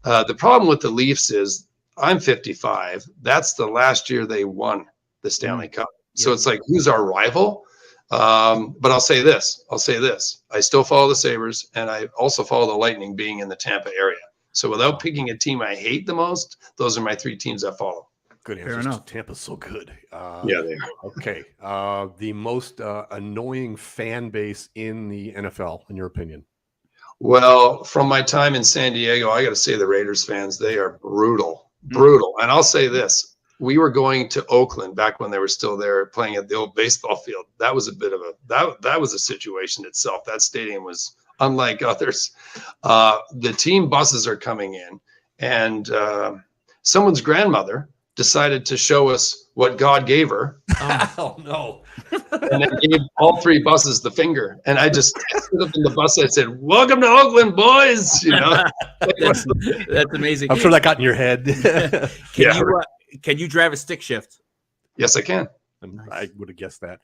The problem with the Leafs is I'm 55. That's the last year they won the Stanley Cup. So it's like, who's our rival? But I'll say this. I still follow the Sabres, and I also follow the Lightning, being in the Tampa area. So without picking a team I hate the most, those are my three teams I follow. Good answer. Fair enough. Tampa's so good. Yeah, they are. Okay. The most annoying fan base in the NFL, in your opinion? Well, from my time in San Diego, I got to say the Raiders fans, they are brutal. And I'll say this. We were going to Oakland back when they were still there playing at the old baseball field. That was a bit of that was a situation itself. That stadium was unlike others. The team buses are coming in, and someone's grandmother decided to show us what God gave her. Oh, no. And then gave all three buses the finger. And I just stood up in the bus. I said, "Welcome to Oakland, boys." That's amazing. I'm sure that got in your head. Can you drive a stick shift? Yes, I can. Nice. I would have guessed that.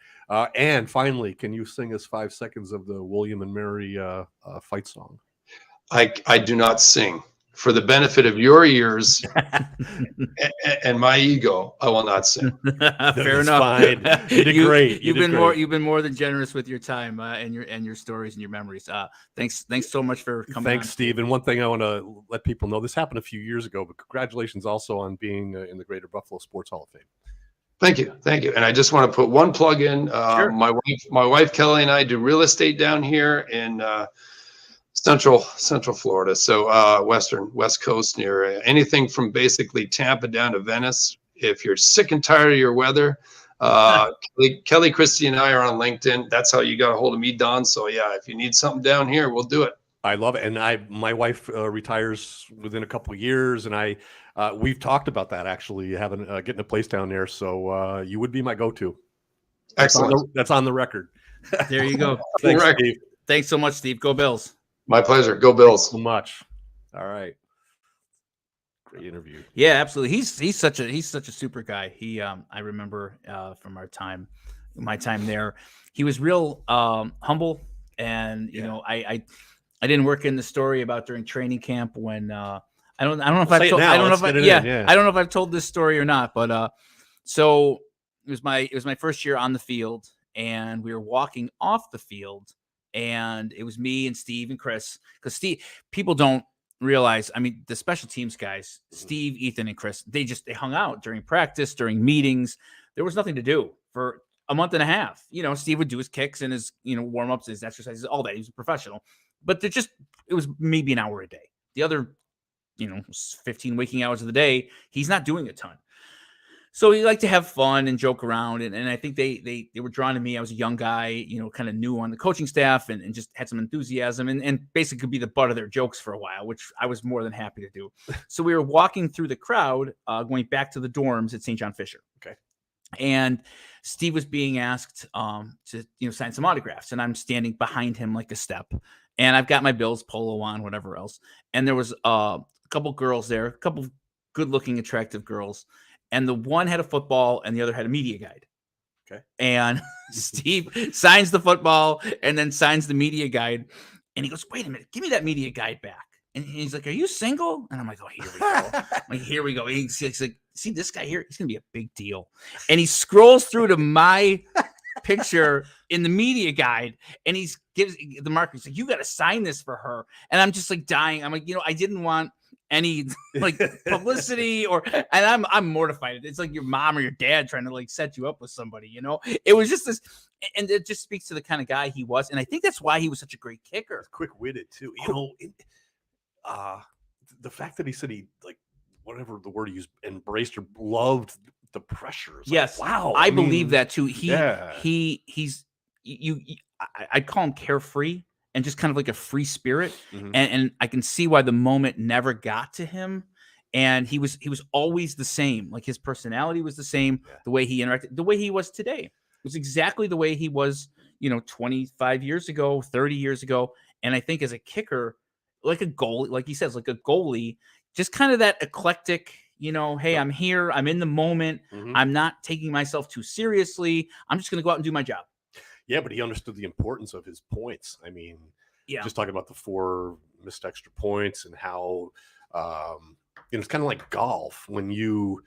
And finally, can you sing us 5 seconds of the William and Mary fight song? I do not sing. For the benefit of your ears and my ego, I will not sing. Fair enough. Fine. You did great. You've been more than generous with your time and your stories and your memories. Thanks so much for coming. Thanks, Steve. And one thing I want to let people know: this happened a few years ago, but congratulations also on being in the Greater Buffalo Sports Hall of Fame. Thank you. And I just want to put one plug in. Sure. My wife Kelly and I do real estate down here in Central Florida, so West Coast, near anything from basically Tampa down to Venice. If you're sick and tired of your weather, Kelly, Christy, and I are on LinkedIn. That's how you got a hold of me, Don. So yeah, if you need something down here, we'll do it. I love it, and my wife retires within a couple of years, and we've talked about that actually, getting a place down there. So you would be my go-to. Excellent. That's on the record. There you go. Thanks, Steve. Thanks so much, Steve. Go Bills. My pleasure. Go Bills. So much. All right. Great interview. Yeah, absolutely. He's such a super guy. I remember from my time there, he was real humble, and I didn't work in the story about during training camp when I don't know if I've told this story or not, but so it was my first year on the field, and we were walking off the field. And it was me and Steve and Chris, because Steve, people don't realize, I mean, the special teams guys, Steve, Ethan, and Chris, they hung out during practice, during meetings. There was nothing to do for a month and a half. Steve would do his kicks and his, warm-ups, his exercises, all that. He was a professional. But it was maybe an hour a day. The other, 15 waking hours of the day, he's not doing a ton. So we like to have fun and joke around, and I think they were drawn to me. I was a young guy, kind of new on the coaching staff, and just had some enthusiasm, and basically could be the butt of their jokes for a while, which I was more than happy to do. So we were walking through the crowd, going back to the dorms at St. John Fisher. Okay. And Steve was being asked to sign some autographs, and I'm standing behind him like a step, and I've got my Bills polo on, whatever else, and there was a couple girls there, a couple good-looking, attractive girls. And the one had a football and the other had a media guide. Okay. And Steve signs the football and then signs the media guide. And he goes, wait a minute, give me that media guide back. And he's like, are you single? And I'm like, oh, here we go. Here we go. He's like, see this guy here? He's going to be a big deal. And he scrolls through to my picture in the media guide. And he gives the marker. He's like, you got to sign this for her. And I'm just like dying. I'm like, I didn't want any like publicity and I'm mortified. It's like your mom or your dad trying to like set you up with somebody, it was just this, and it just speaks to the kind of guy he was. And I think that's why he was such a great kicker. Quick-witted too. The fact that he said he, like, whatever the word he used, embraced or loved the pressure. Yes. Like, wow. I believe that too. He's I'd call him carefree. And just kind of like a free spirit. Mm-hmm. And I can see why the moment never got to him. And he was always the same. Like his personality was the same. Yeah. The way he interacted, the way he was today. It was exactly the way he was, 25 years ago, 30 years ago. And I think as a kicker, like a goalie, like he says, like a goalie, just kind of that eclectic, hey, I'm here. I'm in the moment. Mm-hmm. I'm not taking myself too seriously. I'm just going to go out and do my job. Yeah, but he understood the importance of his points. I mean, just talking about the 4 missed extra points and how it's kind of like golf when you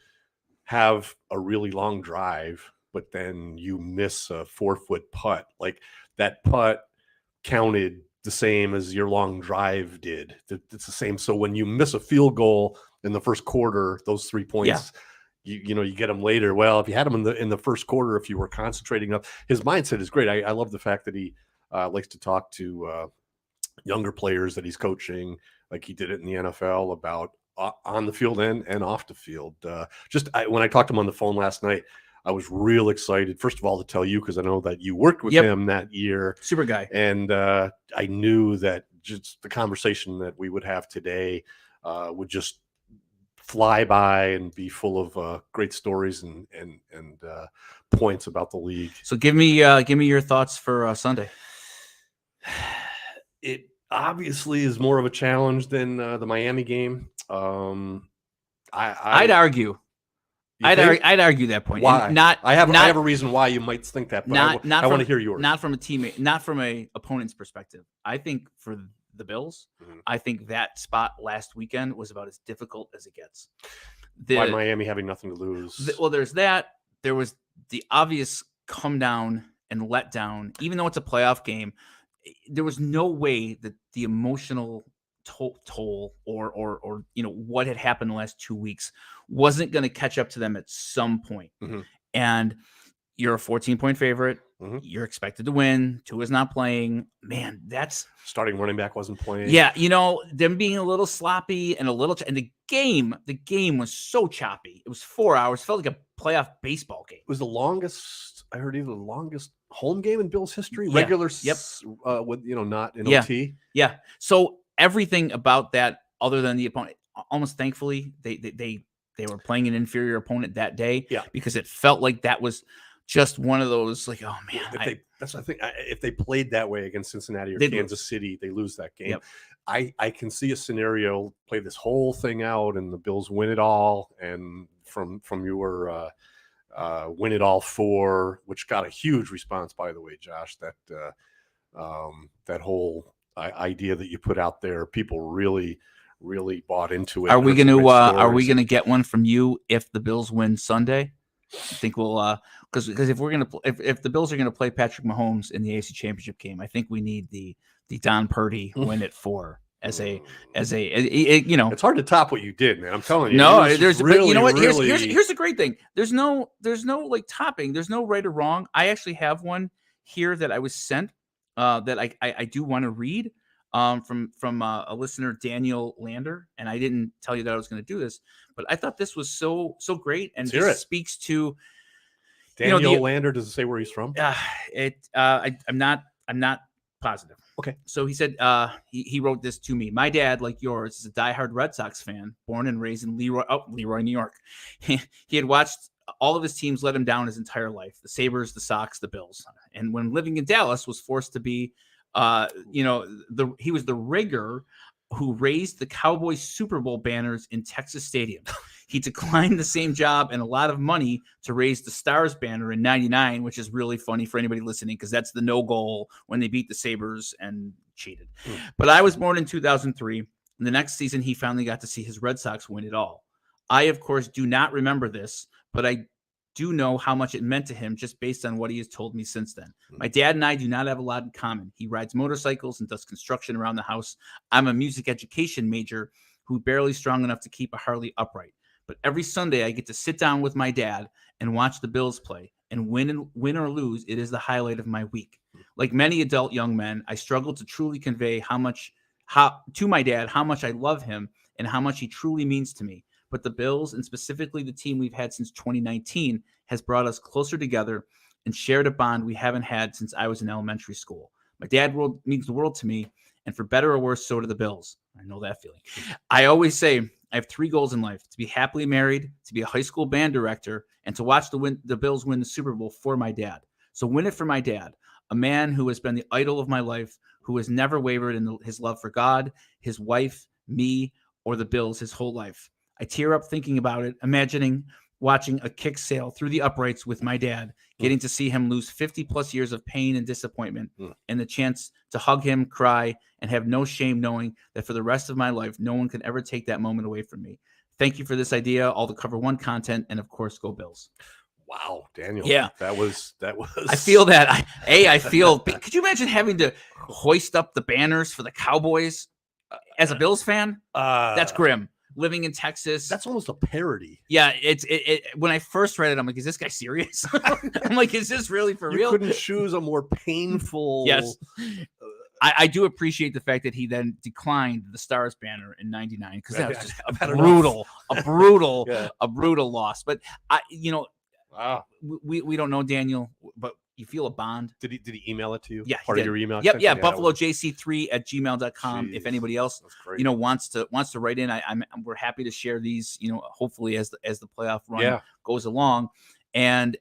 have a really long drive, but then you miss a 4-foot putt. Like that putt counted the same as your long drive did. It's the same. So when you miss a field goal in the first quarter, those 3 points. Yeah. You get them later. Well, if you had him in the first quarter, if you were concentrating up, his mindset is great. I love the fact that he likes to talk to younger players that he's coaching, like he did it in the NFL, about on the field and off the field. When I talked to him on the phone last night, I was real excited, first of all, to tell you, because I know that you worked with him that year. Super guy. And I knew that just the conversation that we would have today would just fly by and be full of great stories and points about the league. So give me your thoughts for Sunday. It obviously is more of a challenge than the Miami game. I'd argue. I'd argue that point. Why? I have a reason why you might think that, but I want to hear yours. Not from a teammate, not from a opponent's perspective. I think for the Bills, I think that spot last weekend was about as difficult as it gets. Why Miami having nothing to lose? Well, there's that. There was the obvious come down and let down. Even though it's a playoff game, there was no way that the emotional toll or what had happened the last 2 weeks wasn't going to catch up to them at some point. Mm-hmm. And you're a 14-point favorite. Mm-hmm. You're expected to win. Tua's not playing. Man, that's starting running back wasn't playing. Yeah, them being a little sloppy and and the game was so choppy. It was 4 hours. Felt like a playoff baseball game. It was the longest. I heard either the longest home game in Bills history. Yeah. Regular. Yep. With not in OT. Yeah. So everything about that, other than the opponent, almost thankfully they were playing an inferior opponent that day. Yeah. Because it felt like that was just one of those, like, oh man. That's I think if they played that way against Cincinnati or Kansas City, they lose that game. Yep. I can see a scenario, play this whole thing out and the Bills win it all, and from your win it all 4, which got a huge response, by the way, Josh. That whole idea that you put out there, people really bought into it. Are we gonna get one from you if the Bills win Sunday? I think we'll because if we're gonna if the Bills are gonna play Patrick Mahomes in the AFC Championship game, I think we need the Don Purdy win it 4 as a It's hard to top what you did, man. I'm telling you. No, there's really, but you know what? Here's the great thing. There's no like topping. There's no right or wrong. I actually have one here that I was sent that I do want to read. from a listener, Daniel Lander, and I didn't tell you that I was going to do this, but I thought this was so great, and just speaks to Daniel Lander. Does it say where he's from? I'm not positive. Okay. So he said he wrote this to me. My dad, like yours, is a diehard Red Sox fan, born and raised in Leroy, New York. He had watched all of his teams let him down his entire life: the Sabres, the Sox, the Bills. And when living in Dallas, was forced to be, he was the rigger who raised the Cowboys Super Bowl banners in Texas Stadium. He declined the same job and a lot of money to raise the Stars banner in '99, which is really funny for anybody listening, because that's the no goal when they beat the Sabres and cheated. But I was born in 2003. And the next season, he finally got to see his Red Sox win it all. I, of course, do not remember this, but I do know how much it meant to him just based on what he has told me since then. My dad and I do not have a lot in common. He rides motorcycles and does construction around the house. I'm a music education major who barely strong enough to keep a Harley upright. But every Sunday I get to sit down with my dad and watch the Bills play, and win or lose, it is the highlight of my week. Like many adult young men, I struggle to truly convey to my dad how much I love him and how much he truly means to me. But the Bills, and specifically the team we've had since 2019, has brought us closer together and shared a bond we haven't had since I was in elementary school. My dad means the world to me, and for better or worse, so do the Bills. I know that feeling. I always say I have 3 goals in life: to be happily married, to be a high school band director, and to watch the Bills win the Super Bowl for my dad. So win it for my dad, a man who has been the idol of my life, who has never wavered in his love for God, his wife, me, or the Bills his whole life. I tear up thinking about it, imagining watching a kick sail through the uprights with my dad, getting to see him lose 50 plus years of pain and disappointment, and the chance to hug him, cry, and have no shame knowing that for the rest of my life, no one can ever take that moment away from me. Thank you for this idea, all the Cover One content, and of course, go Bills. Wow, Daniel. Yeah. That was. I feel that. I feel, could you imagine having to hoist up the banners for the Cowboys as a Bills fan? That's grim. Living in Texas. That's almost a parody. Yeah, it's when I first read it, I'm like, is this guy serious? I'm like, is this really for real? You couldn't choose a more painful. Yes. I do appreciate the fact that he then declined the Stars banner in '99, because that was just a brutal loss. But wow, we don't know Daniel, but you feel a bond. Did he email it to you? Yeah, part of your email. Yep, yeah. BuffaloJC3@gmail.com. If anybody else, wants to write in, we're happy to share these. Hopefully as the playoff run goes along, and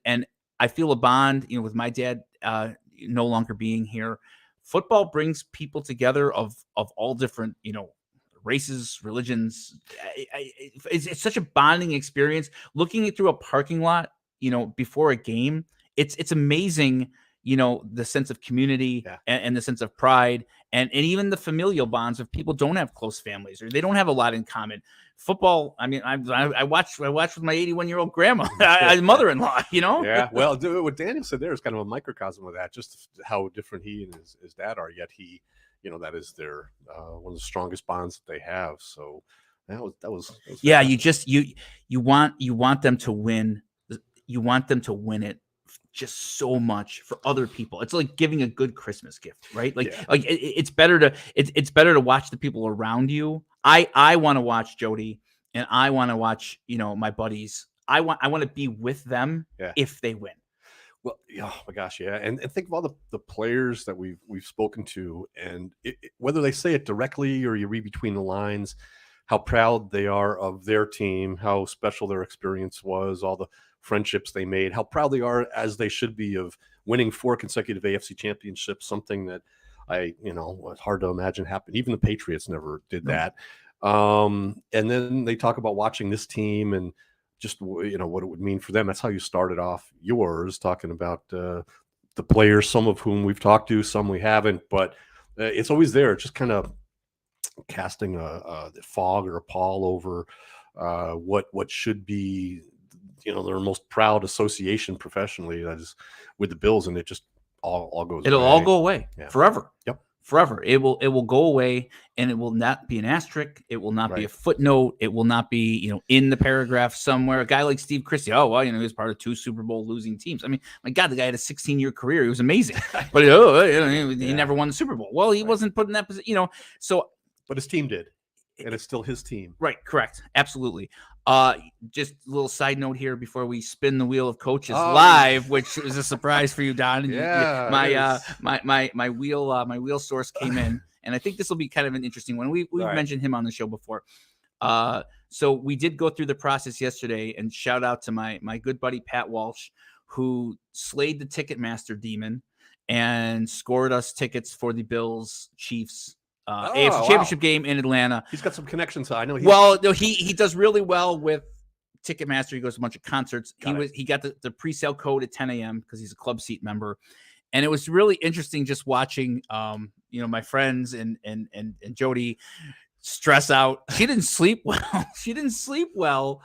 I feel a bond. With my dad no longer being here. Football brings people together of all different, races, religions. It's such a bonding experience. Looking it through a parking lot, before a game, it's amazing. The sense of community and the sense of pride and even the familial bonds of people don't have close families or they don't have a lot in common. Football, I mean, I watched with my 81-year-old grandma, mother-in-law, Yeah. Well, what Daniel said there is kind of a microcosm of that, just how different he and his dad are, yet he, that is their one of the strongest bonds that they have. So that was yeah, you want them to win. You want them to win it just so much for other people. It's like giving a good Christmas gift, right? It's better to watch the people around you. I want to watch Jody and I want to watch, my buddies. I want to be with them if they win. Well, oh my gosh, yeah, and think of all the players that we've spoken to, and whether they say it directly or you read between the lines, how proud they are of their team, how special their experience was, all the friendships they made, how proud they are, as they should be, of winning 4 consecutive AFC championships, something that it's hard to imagine happened. Even the Patriots never did that. And then they talk about watching this team and just, what it would mean for them. That's how you started off yours, talking about the players, some of whom we've talked to, some we haven't, but it's always there. Just kind of casting a fog or a pall over what should be, their most proud association professionally, that is with the Bills, and it just all goes It'll away. all go away forever. Yep. forever. It will go away, and it will not be an asterisk. It will not be a footnote. It will not be, in the paragraph somewhere. A guy like Steve Christie, oh, well, he was part of 2 Super Bowl losing teams. I mean, my God, the guy had a 16-year career. He was amazing, but he never won the Super Bowl. Well, he wasn't put in that position, so. But his team did, and it's still his team. Right, correct, absolutely. Just a little side note here before we spin the wheel of coaches live, which was a surprise for you, Don. My wheel source came in, and I think this will be kind of an interesting one. We've mentioned him on the show before. So we did go through the process yesterday, and shout out to my good buddy Pat Walsh, who slayed the Ticketmaster demon and scored us tickets for the Bills Chiefs AFC Championship game in Atlanta. He's got some connections. I know. He does really well with Ticketmaster. He goes to a bunch of concerts. He got the pre-sale code at 10 a.m. because he's a club seat member, and it was really interesting just watching, my friends and Jody stress out. She didn't sleep well.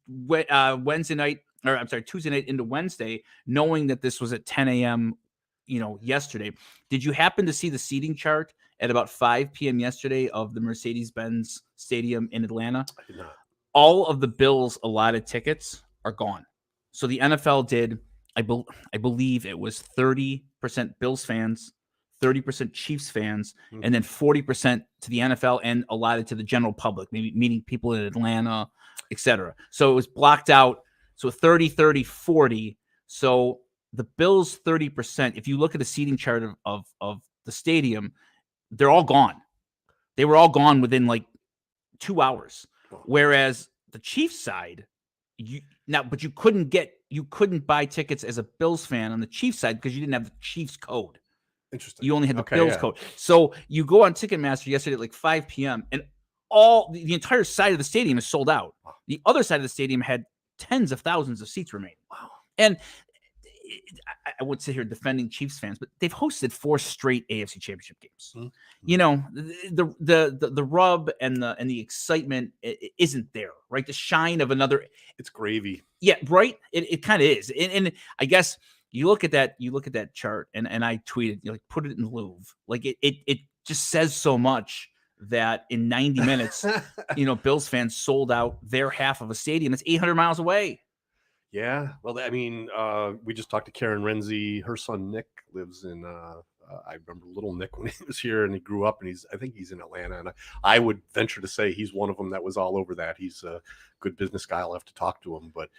Wednesday night, or I'm sorry, Tuesday night into Wednesday, knowing that this was at 10 a.m. Yesterday. Did you happen to see the seating chart at about 5 p.m. yesterday of the Mercedes-Benz Stadium in Atlanta? I did not. All of the Bills allotted tickets are gone. So the NFL did, I believe it was 30% Bills fans, 30% Chiefs fans, and then 40% to the NFL and allotted to the general public, maybe meaning people in Atlanta, etc. So it was blocked out. So 30, 30, 40. So the Bills 30%, if you look at the seating chart of the stadium, they're all gone. They were all gone within like 2 hours. Whereas the Chiefs side, you couldn't buy tickets as a Bills fan on the Chiefs side because you didn't have the Chiefs code. Interesting. You only had the Bills code. So you go on Ticketmaster yesterday at like 5 p.m. and the entire side of the stadium is sold out. Wow. The other side of the stadium had tens of thousands of seats remaining. Wow. And I would sit here defending Chiefs fans, but they've hosted 4 straight AFC Championship games. Mm-hmm. The rub and the excitement isn't there, right? The shine of another. It's gravy. Yeah, right. It kind of is, and I guess you look at that chart, and I tweeted, put it in the Louvre. Like it just says so much that in 90 minutes, Bills fans sold out their half of a stadium that's 800 miles away. Yeah, well, I mean, we just talked to Karen Renzi. Her son Nick lives in. I remember little Nick when he was here, and he grew up, and I think he's in Atlanta. And I would venture to say he's one of them that was all over that. He's a good business guy. I'll have to talk to him, but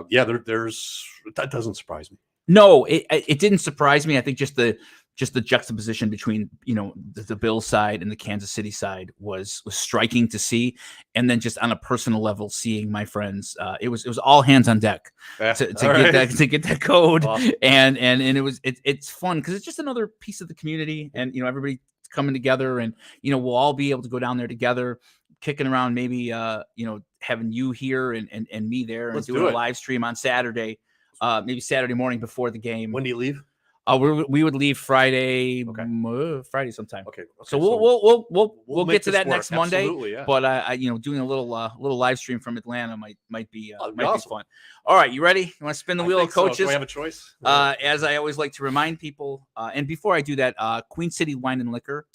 there's that doesn't surprise me. No, it didn't surprise me. I think just the juxtaposition between the Bills side and the Kansas City side was striking to see, and then just on a personal level, seeing my friends, it was all hands on deck to get that code, awesome. and it's fun because it's just another piece of the community, and everybody coming together, and we'll all be able to go down there together, kicking around, maybe having you here and me there, and doing a live stream on Saturday. Maybe Saturday morning before the game. When do you leave? We would leave Friday, Friday sometime. Okay. So we'll get to that next Monday. Absolutely, yeah. But doing a little live stream from Atlanta might be fun. All right, you ready? You want to spin the wheel of coaches? Do I have a choice? As I always like to remind people, and before I do that, Queen City Wine and Liquor,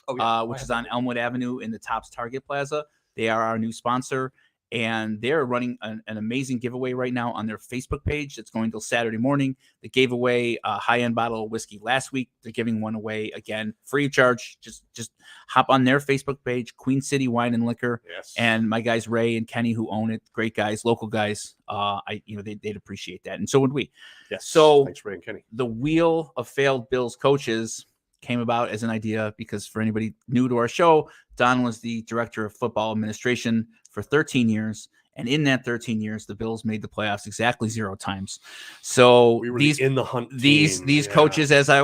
which is on Elmwood Avenue in the Tops Target Plaza. They are our new sponsor. And they're running an amazing giveaway right now on their Facebook page. That's going till Saturday morning. They gave away a high-end bottle of whiskey last week. They're giving one away again, free of charge. Just hop on their Facebook page, Queen City Wine and Liquor. Yes. And my guys Ray and Kenny, who own it, great guys, local guys. They'd appreciate that, and so would we. Yes. So thanks, Ray and Kenny. The Wheel of Failed Bills Coaches came about as an idea because, for anybody new to our show, Don was the director of football administration for 13 years. And in that 13 years, the Bills made the playoffs exactly 0 times. So we were these in the hunt. These coaches, as I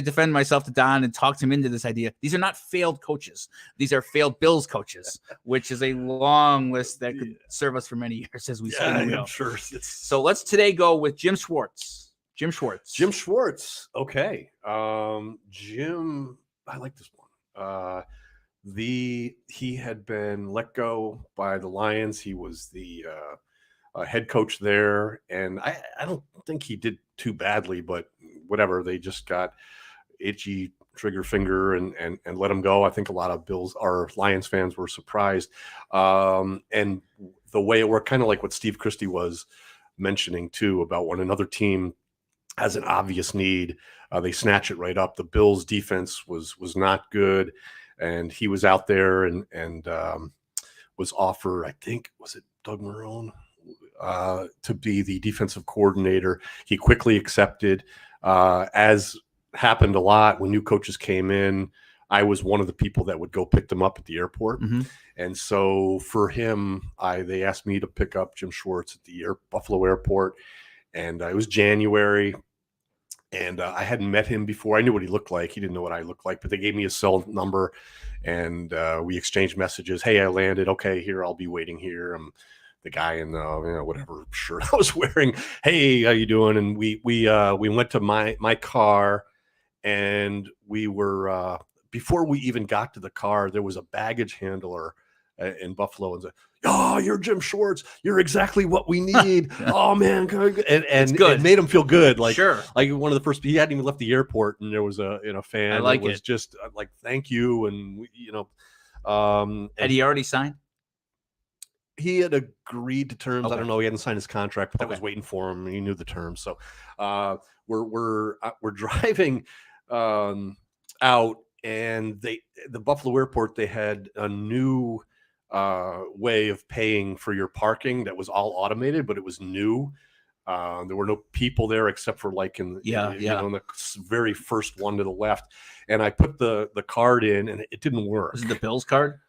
defend myself to Don and talked him into this idea, these are not failed coaches. These are failed Bills coaches, which is a long list that could serve us for many years as we spin the wheel. I'm sure. So let's today go with Jim Schwartz. Jim Schwartz. Okay. Jim, I like this one. He had been let go by the Lions. He was the head coach there, and I don't think he did too badly, but whatever. They just got itchy trigger finger and let him go. I think a lot of Bills or Lions fans were surprised. And the way it worked, kind of like what Steve Christie was mentioning too, about when another team has an obvious need, they snatch it right up. The Bills defense was not good, and he was out there and was offered, I think, was it Doug Marrone, to be the defensive coordinator. He quickly accepted, as happened a lot when new coaches came in. I was one of the people that would go pick them up at the airport. Mm-hmm. And so for him, they asked me to pick up Jim Schwartz at the Buffalo airport. And it was January, and I hadn't met him before. I knew what he looked like. He didn't know what I looked like, but they gave me his cell number, and we exchanged messages. Hey, I landed. Okay, here, I'll be waiting here. I'm the guy in the whatever shirt I was wearing. Hey, how you doing? And we went to my car, and we were before we even got to the car, there was a baggage handler in Buffalo, and said, "Oh, you're Jim Schwartz. You're exactly what we need." Oh man, good. And it made him feel good. Like, sure. Like one of the first, he hadn't even left the airport, and there was a fan. I like that was it. Just like, thank you, and had he already signed? He had agreed to terms. Okay. I don't know. He hadn't signed his contract, but I was waiting for him. And he knew the terms. So we're driving out, and the Buffalo airport, they had a new way of paying for your parking that was all automated, but it was new. There were no people there except for like in the very first one to the left. And I put the card in, and it didn't work. Was it the Bills card?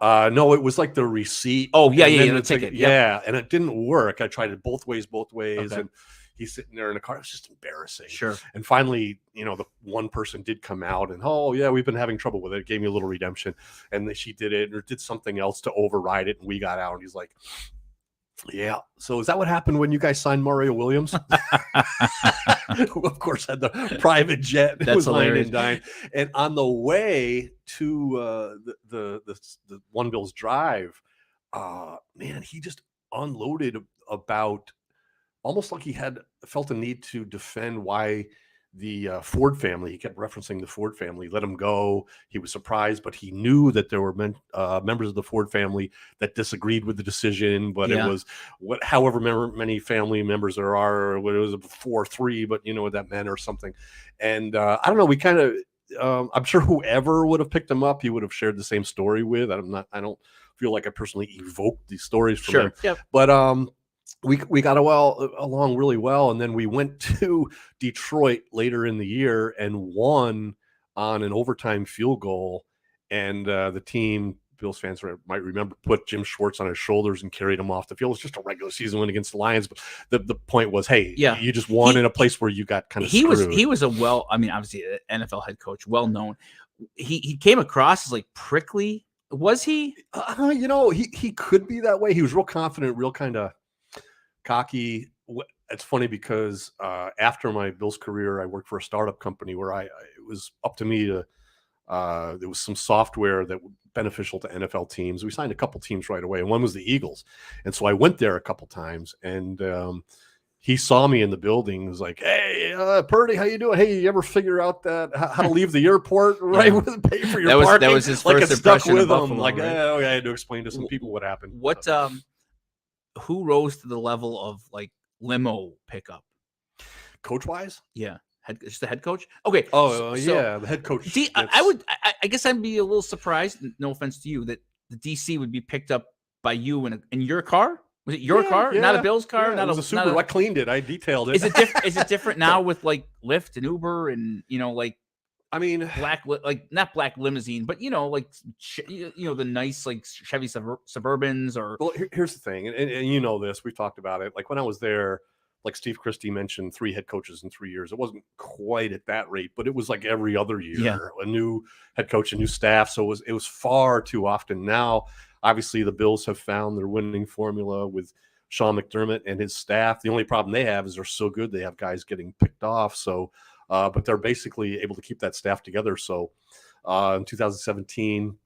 No, it was like the receipt. Oh, yeah, the ticket. Yeah, and it didn't work. I tried it both ways, okay. And he's sitting there in the car. It's just embarrassing. Sure. And finally, the one person did come out, and oh yeah, we've been having trouble with it. It gave me a little redemption, and she did it or did something else to override it, and we got out. And he's like, "Yeah, so is that what happened when you guys signed Mario Williams?" Who, of course, had the private jet. That's was hilarious. And on the way to the One Bills Drive, man, he just unloaded about almost like he had felt a need to defend why the Ford family, he kept referencing the Ford family, let him go. He was surprised, but he knew that there were members of the Ford family that disagreed with the decision, but it was however many family members there are, it was 4-3, but you know what that meant or something. And I don't know, we kind of, I'm sure whoever would have picked him up, he would have shared the same story with. I don't feel like I personally evoked these stories from him. Yep. But we got along really well, and then we went to Detroit later in the year and won on an overtime field goal. And the team, Bills fans might remember, put Jim Schwartz on his shoulders and carried him off the field. It was just a regular season win against the Lions, but the point was, hey, you just won in a place where you got kind of screwed. He was obviously an NFL head coach, well known. He came across as like prickly. Was he? He could be that way. He was real confident, real kind of cocky. It's funny because after my Bills career, I worked for a startup company where it was up to me to there was some software that was beneficial to NFL teams. We signed a couple teams right away, and one was the Eagles. And so I went there a couple times, and he saw me in the building. He was like, "Hey, Purdy, how you doing? Hey, you ever figure out that how to leave the airport right with pay for your parking?" That was his first impression of Buffalo. Like, right? I had to explain to some people what happened. Who rose to the level of like limo pickup, coach wise? Yeah, just the head coach. Okay. The head coach. I guess I'd be a little surprised. No offense to you, that the DC would be picked up by you in your car. Was it your car, not a Bills car? Not it was a Subaru. I cleaned it. I detailed it. Is it different now with like Lyft and Uber and like? I mean, not black limousine, but the nice like Chevy Suburbans or. Well, here's the thing, and you know this, we've talked about it. Like when I was there, like Steve Christie mentioned, 3 head coaches in 3 years. It wasn't quite at that rate, but it was like every other year, a new head coach, a new staff. So it was far too often. Now, obviously, the Bills have found their winning formula with Sean McDermott and his staff. The only problem they have is they're so good, they have guys getting picked off. So. But they're basically able to keep that staff together. So in 2017,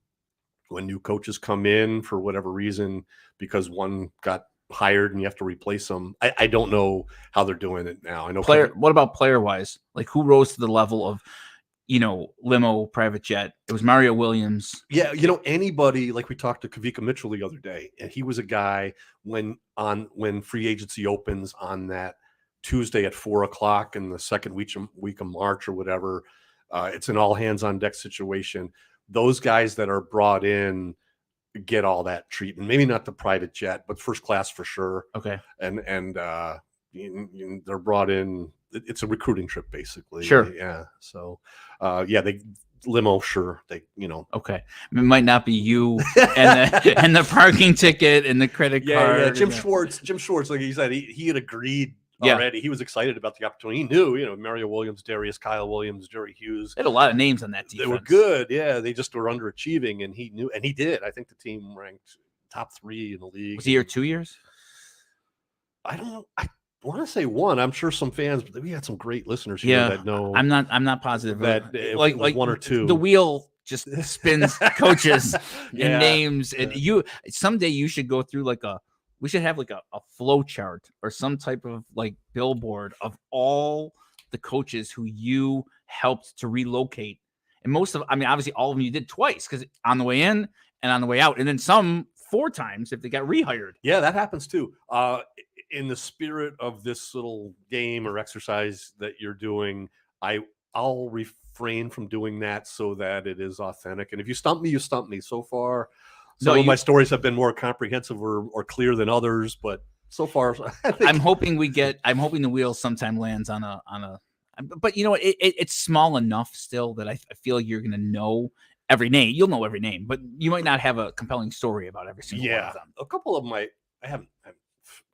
when new coaches come in for whatever reason, because one got hired and you have to replace them, I don't know how they're doing it now. I know what about player wise? Like who rose to the level of limo, private jet. It was Mario Williams. Yeah, anybody, like we talked to Kavika Mitchell the other day, and he was a guy when free agency opens on that Tuesday at 4:00 in the second week of March or whatever. It's an all hands on deck situation. Those guys that are brought in get all that treatment. Maybe not the private jet, but first class for sure. Okay. And they're brought in. It's a recruiting trip, basically. Sure. Yeah. So, they limo. Sure. Okay. It might not be you and the parking ticket and the credit card. Yeah. Jim Schwartz, like he said, he had agreed already. He was excited about the opportunity. He knew, Mario Williams, Darius, Kyle Williams, Jerry Hughes. They had a lot of names on that defense. They were good. Yeah. They just were underachieving, and he knew, and he did. I think the team ranked top 3 in the league. Was he here 2 years? I want to say 1. I'm sure some fans, but we had some great listeners here that know. I'm not positive that it was 1 or 2. The wheel just spins coaches and names, and someday you should go through we should have a flow chart or some type of billboard of all the coaches who you helped to relocate, and obviously all of them you did twice, because on the way in and on the way out, and then some 4 times if they got rehired. Yeah, that happens too. In the spirit of this little game or exercise that you're doing, I'll refrain from doing that so that it is authentic. And if you stump me, you stump me. So far, some of my stories have been more comprehensive or clear than others, but so far, I'm hoping the wheel sometime lands on a. But it's small enough still that I feel like you're going to know every name. You'll know every name, but you might not have a compelling story about every single one of them. A couple of them I haven't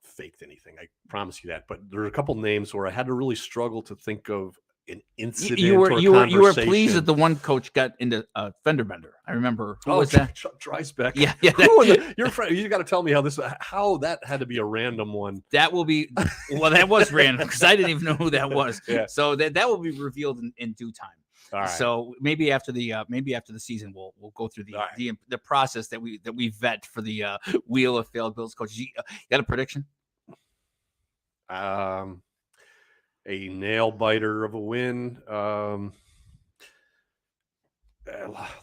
faked anything, I promise you that, but there are a couple names where I had to really struggle to think of an incident. You were pleased that the one coach got into a fender bender. I remember. Who was that? Dreisbeck. Yeah. Your friend. You got to tell me how that had to be a random one. That will be. Well, that was random because I didn't even know who that was. Yeah. So that will be revealed in due time. All right. So maybe after the season we'll go through the process that we vet for the wheel of failed Bills coaches. You got a prediction? A nail biter of a win. A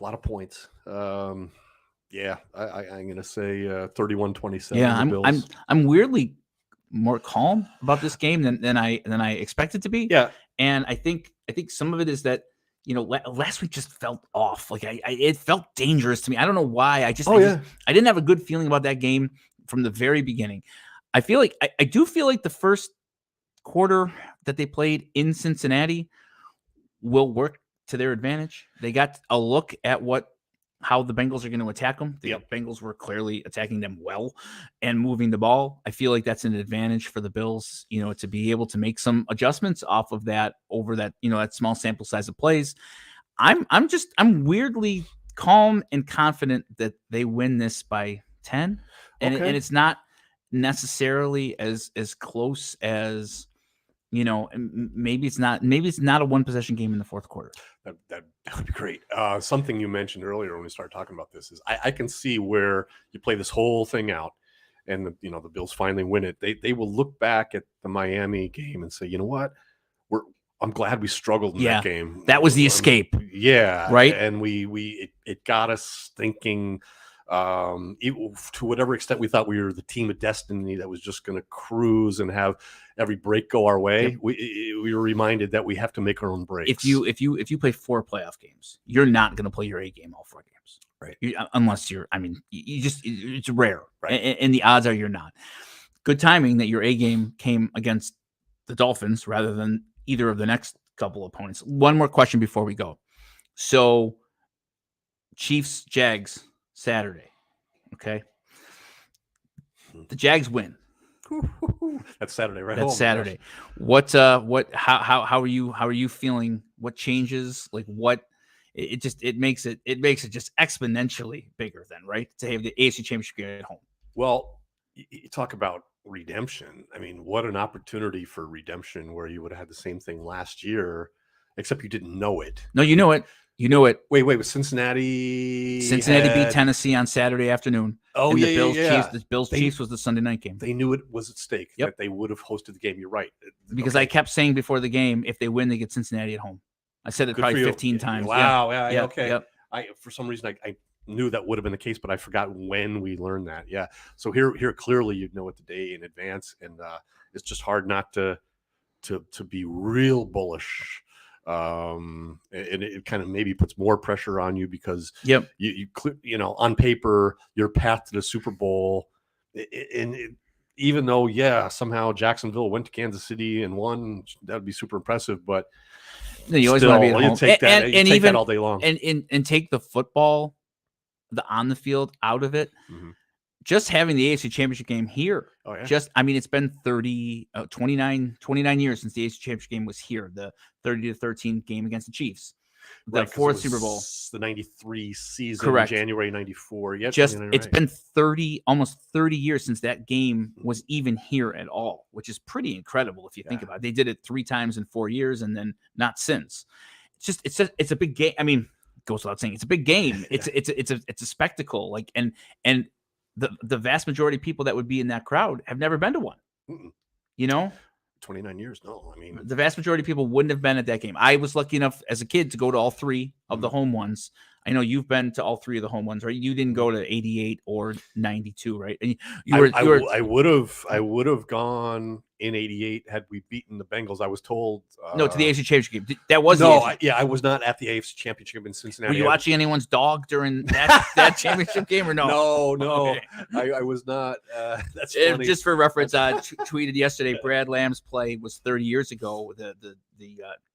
lot of points. I'm going to say 31-27. Yeah, I'm weirdly more calm about this game than I expected to be. Yeah, and I think some of it is that last week just felt off. It felt dangerous to me. I don't know why. I didn't have a good feeling about that game from the very beginning. I feel like I do feel like the first quarter that they played in Cincinnati will work to their advantage. They got a look at how the Bengals are going to attack them. The Bengals were clearly attacking them well and moving the ball. I feel like that's an advantage for the Bills, to be able to make some adjustments off of that over that, that small sample size of plays. I'm weirdly calm and confident that they win this by 10. And it's not necessarily as close as, maybe it's not a 1 possession game in the fourth quarter. That would be great. Something you mentioned earlier when we started talking about this is I can see where you play this whole thing out and the Bills finally win it. They will look back at the Miami game and say, you know what, I'm glad we struggled in that game. That was the escape. Yeah. Right. And it got us thinking, to whatever extent we thought we were the team of destiny that was just going to cruise and have every break go our way. Yep. We were reminded that we have to make our own breaks. If you play 4 playoff games, you're not going to play your A game all 4 games, right? Unless it's rare, right? And the odds are you're not. Good timing that your A game came against the Dolphins rather than either of the next couple opponents. One more question before we go. So, Chiefs, Jags, Saturday. Okay. The Jags win. That's Saturday, right? That's Saturday. How are you feeling? What changes? It makes it just exponentially bigger then, right? To have the AFC Championship game at home. Well, you talk about redemption. I mean, what an opportunity for redemption where you would have had the same thing last year, except you didn't know it. No, you know it. You know it. Wait, was Cincinnati beat Tennessee on Saturday afternoon. Oh, and yeah, the Bills yeah. Chiefs. The Bills Chiefs was the Sunday night game. They knew it was at stake. Yep. That they would have hosted the game. You're right. Because I kept saying before the game, if they win, they get Cincinnati at home. I said it Good probably for you. 15 times. Wow. Yeah. Yeah. Okay. Yep. For some reason, I knew that would have been the case, but I forgot when we learned that. Yeah. So here clearly you'd know it the day in advance, and it's just hard not to be real bullish. And it kind of maybe puts more pressure on you because you on paper your path to the Super Bowl, and even though somehow Jacksonville went to Kansas City and won, that would be super impressive, but you always want to be at home. Take that, and take that all day long, and take the football, the on the field out of it. Mm-hmm. Just having the AFC Championship game here. Oh, yeah. It's been 29 years since the AFC Championship game was here. The 30-13 game against the Chiefs, the fourth Super Bowl, the 93 season, correct? January 94. Yeah, it's been almost 30 years since that game was even here at all, which is pretty incredible if you think about it. They did it 3 times in 4 years, and then not since. It's a big game. I mean, it goes without saying, it's a big game. It's a spectacle. Like and the vast majority of people that would be in that crowd have never been to one. Mm-mm. 29 years. No, I mean, the vast majority of people wouldn't have been at that game. I was lucky enough as a kid to go to all 3 of the home ones. I know you've been to all 3 of the home ones, right? You didn't go to 88 or 92, right? And I would have gone in 88 had we beaten the Bengals. I was told to the AFC Championship game. That was I was not at the AFC Championship in Cincinnati. Were you watching anyone's dog during that championship game or no? No. Okay. I was not. That's funny. Just for reference, tweeted yesterday. Brad Lamb's play was 30 years ago. The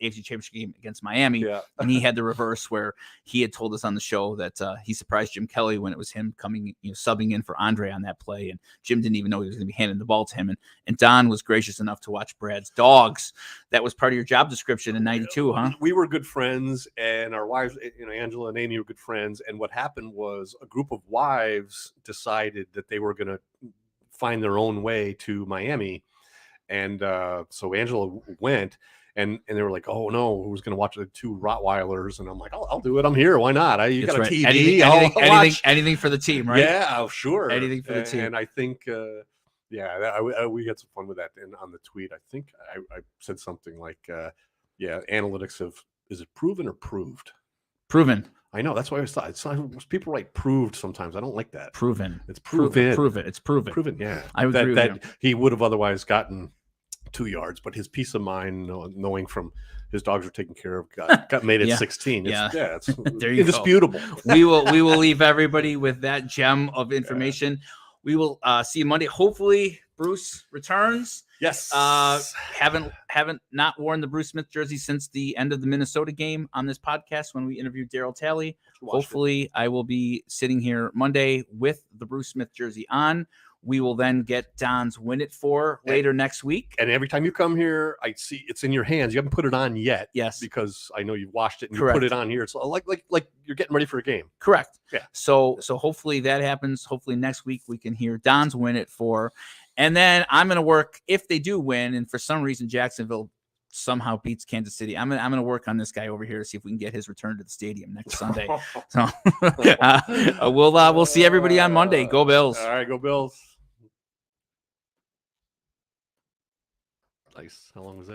AFC Championship game against Miami, and he had the reverse where he had told us on the show that he surprised Jim Kelly when it was him coming, subbing in for Andre on that play, and Jim didn't even know he was going to be handing the ball to him, and Don was gracious enough to watch Brad's dogs. That was part of your job description in 92, huh? We were good friends, and our wives, Angela and Amy, were good friends, and what happened was a group of wives decided that they were going to find their own way to Miami, and so Angela went. And they were like, "Oh no, who's going to watch the 2 Rottweilers?" And I'm like, "I'll do it. I'm here. Why not? You got a TV. Anything for the team, right? Yeah, sure. Anything for the team." And I think, we had some fun with that. And on the tweet, I think I said something like, analytics is it proven or proved? Proven. I know. That's why I always thought people write proved sometimes. I don't like that. Proven. It's proven. Prove it. It's proven. Proven. Yeah. I would agree with that he would have otherwise gotten 2 yards, but his peace of mind, knowing from his dogs were taken care of, got made at 16. It's there you indisputable. Go. We will leave everybody with that gem of information. We will see you Monday. Hopefully, Bruce returns. Yes. Haven't not worn the Bruce Smith jersey since the end of the Minnesota game on this podcast when we interviewed Daryl Talley. Hopefully, I will be sitting here Monday with the Bruce Smith jersey on. We will then get Don's Win It For later next week. And every time you come here, I see it's in your hands. You haven't put it on yet. Yes. Because I know you've washed it and Correct. You put it on here. It's like you're getting ready for a game. Correct. Yeah. So hopefully that happens. Hopefully next week we can hear Don's Win It For. And then I'm going to work, if they do win, and for some reason Jacksonville somehow beats Kansas City, I'm going to work on this guy over here to see if we can get his return to the stadium next Sunday. So we'll see everybody on Monday. Go Bills. All right, go Bills. Nice. How long was that?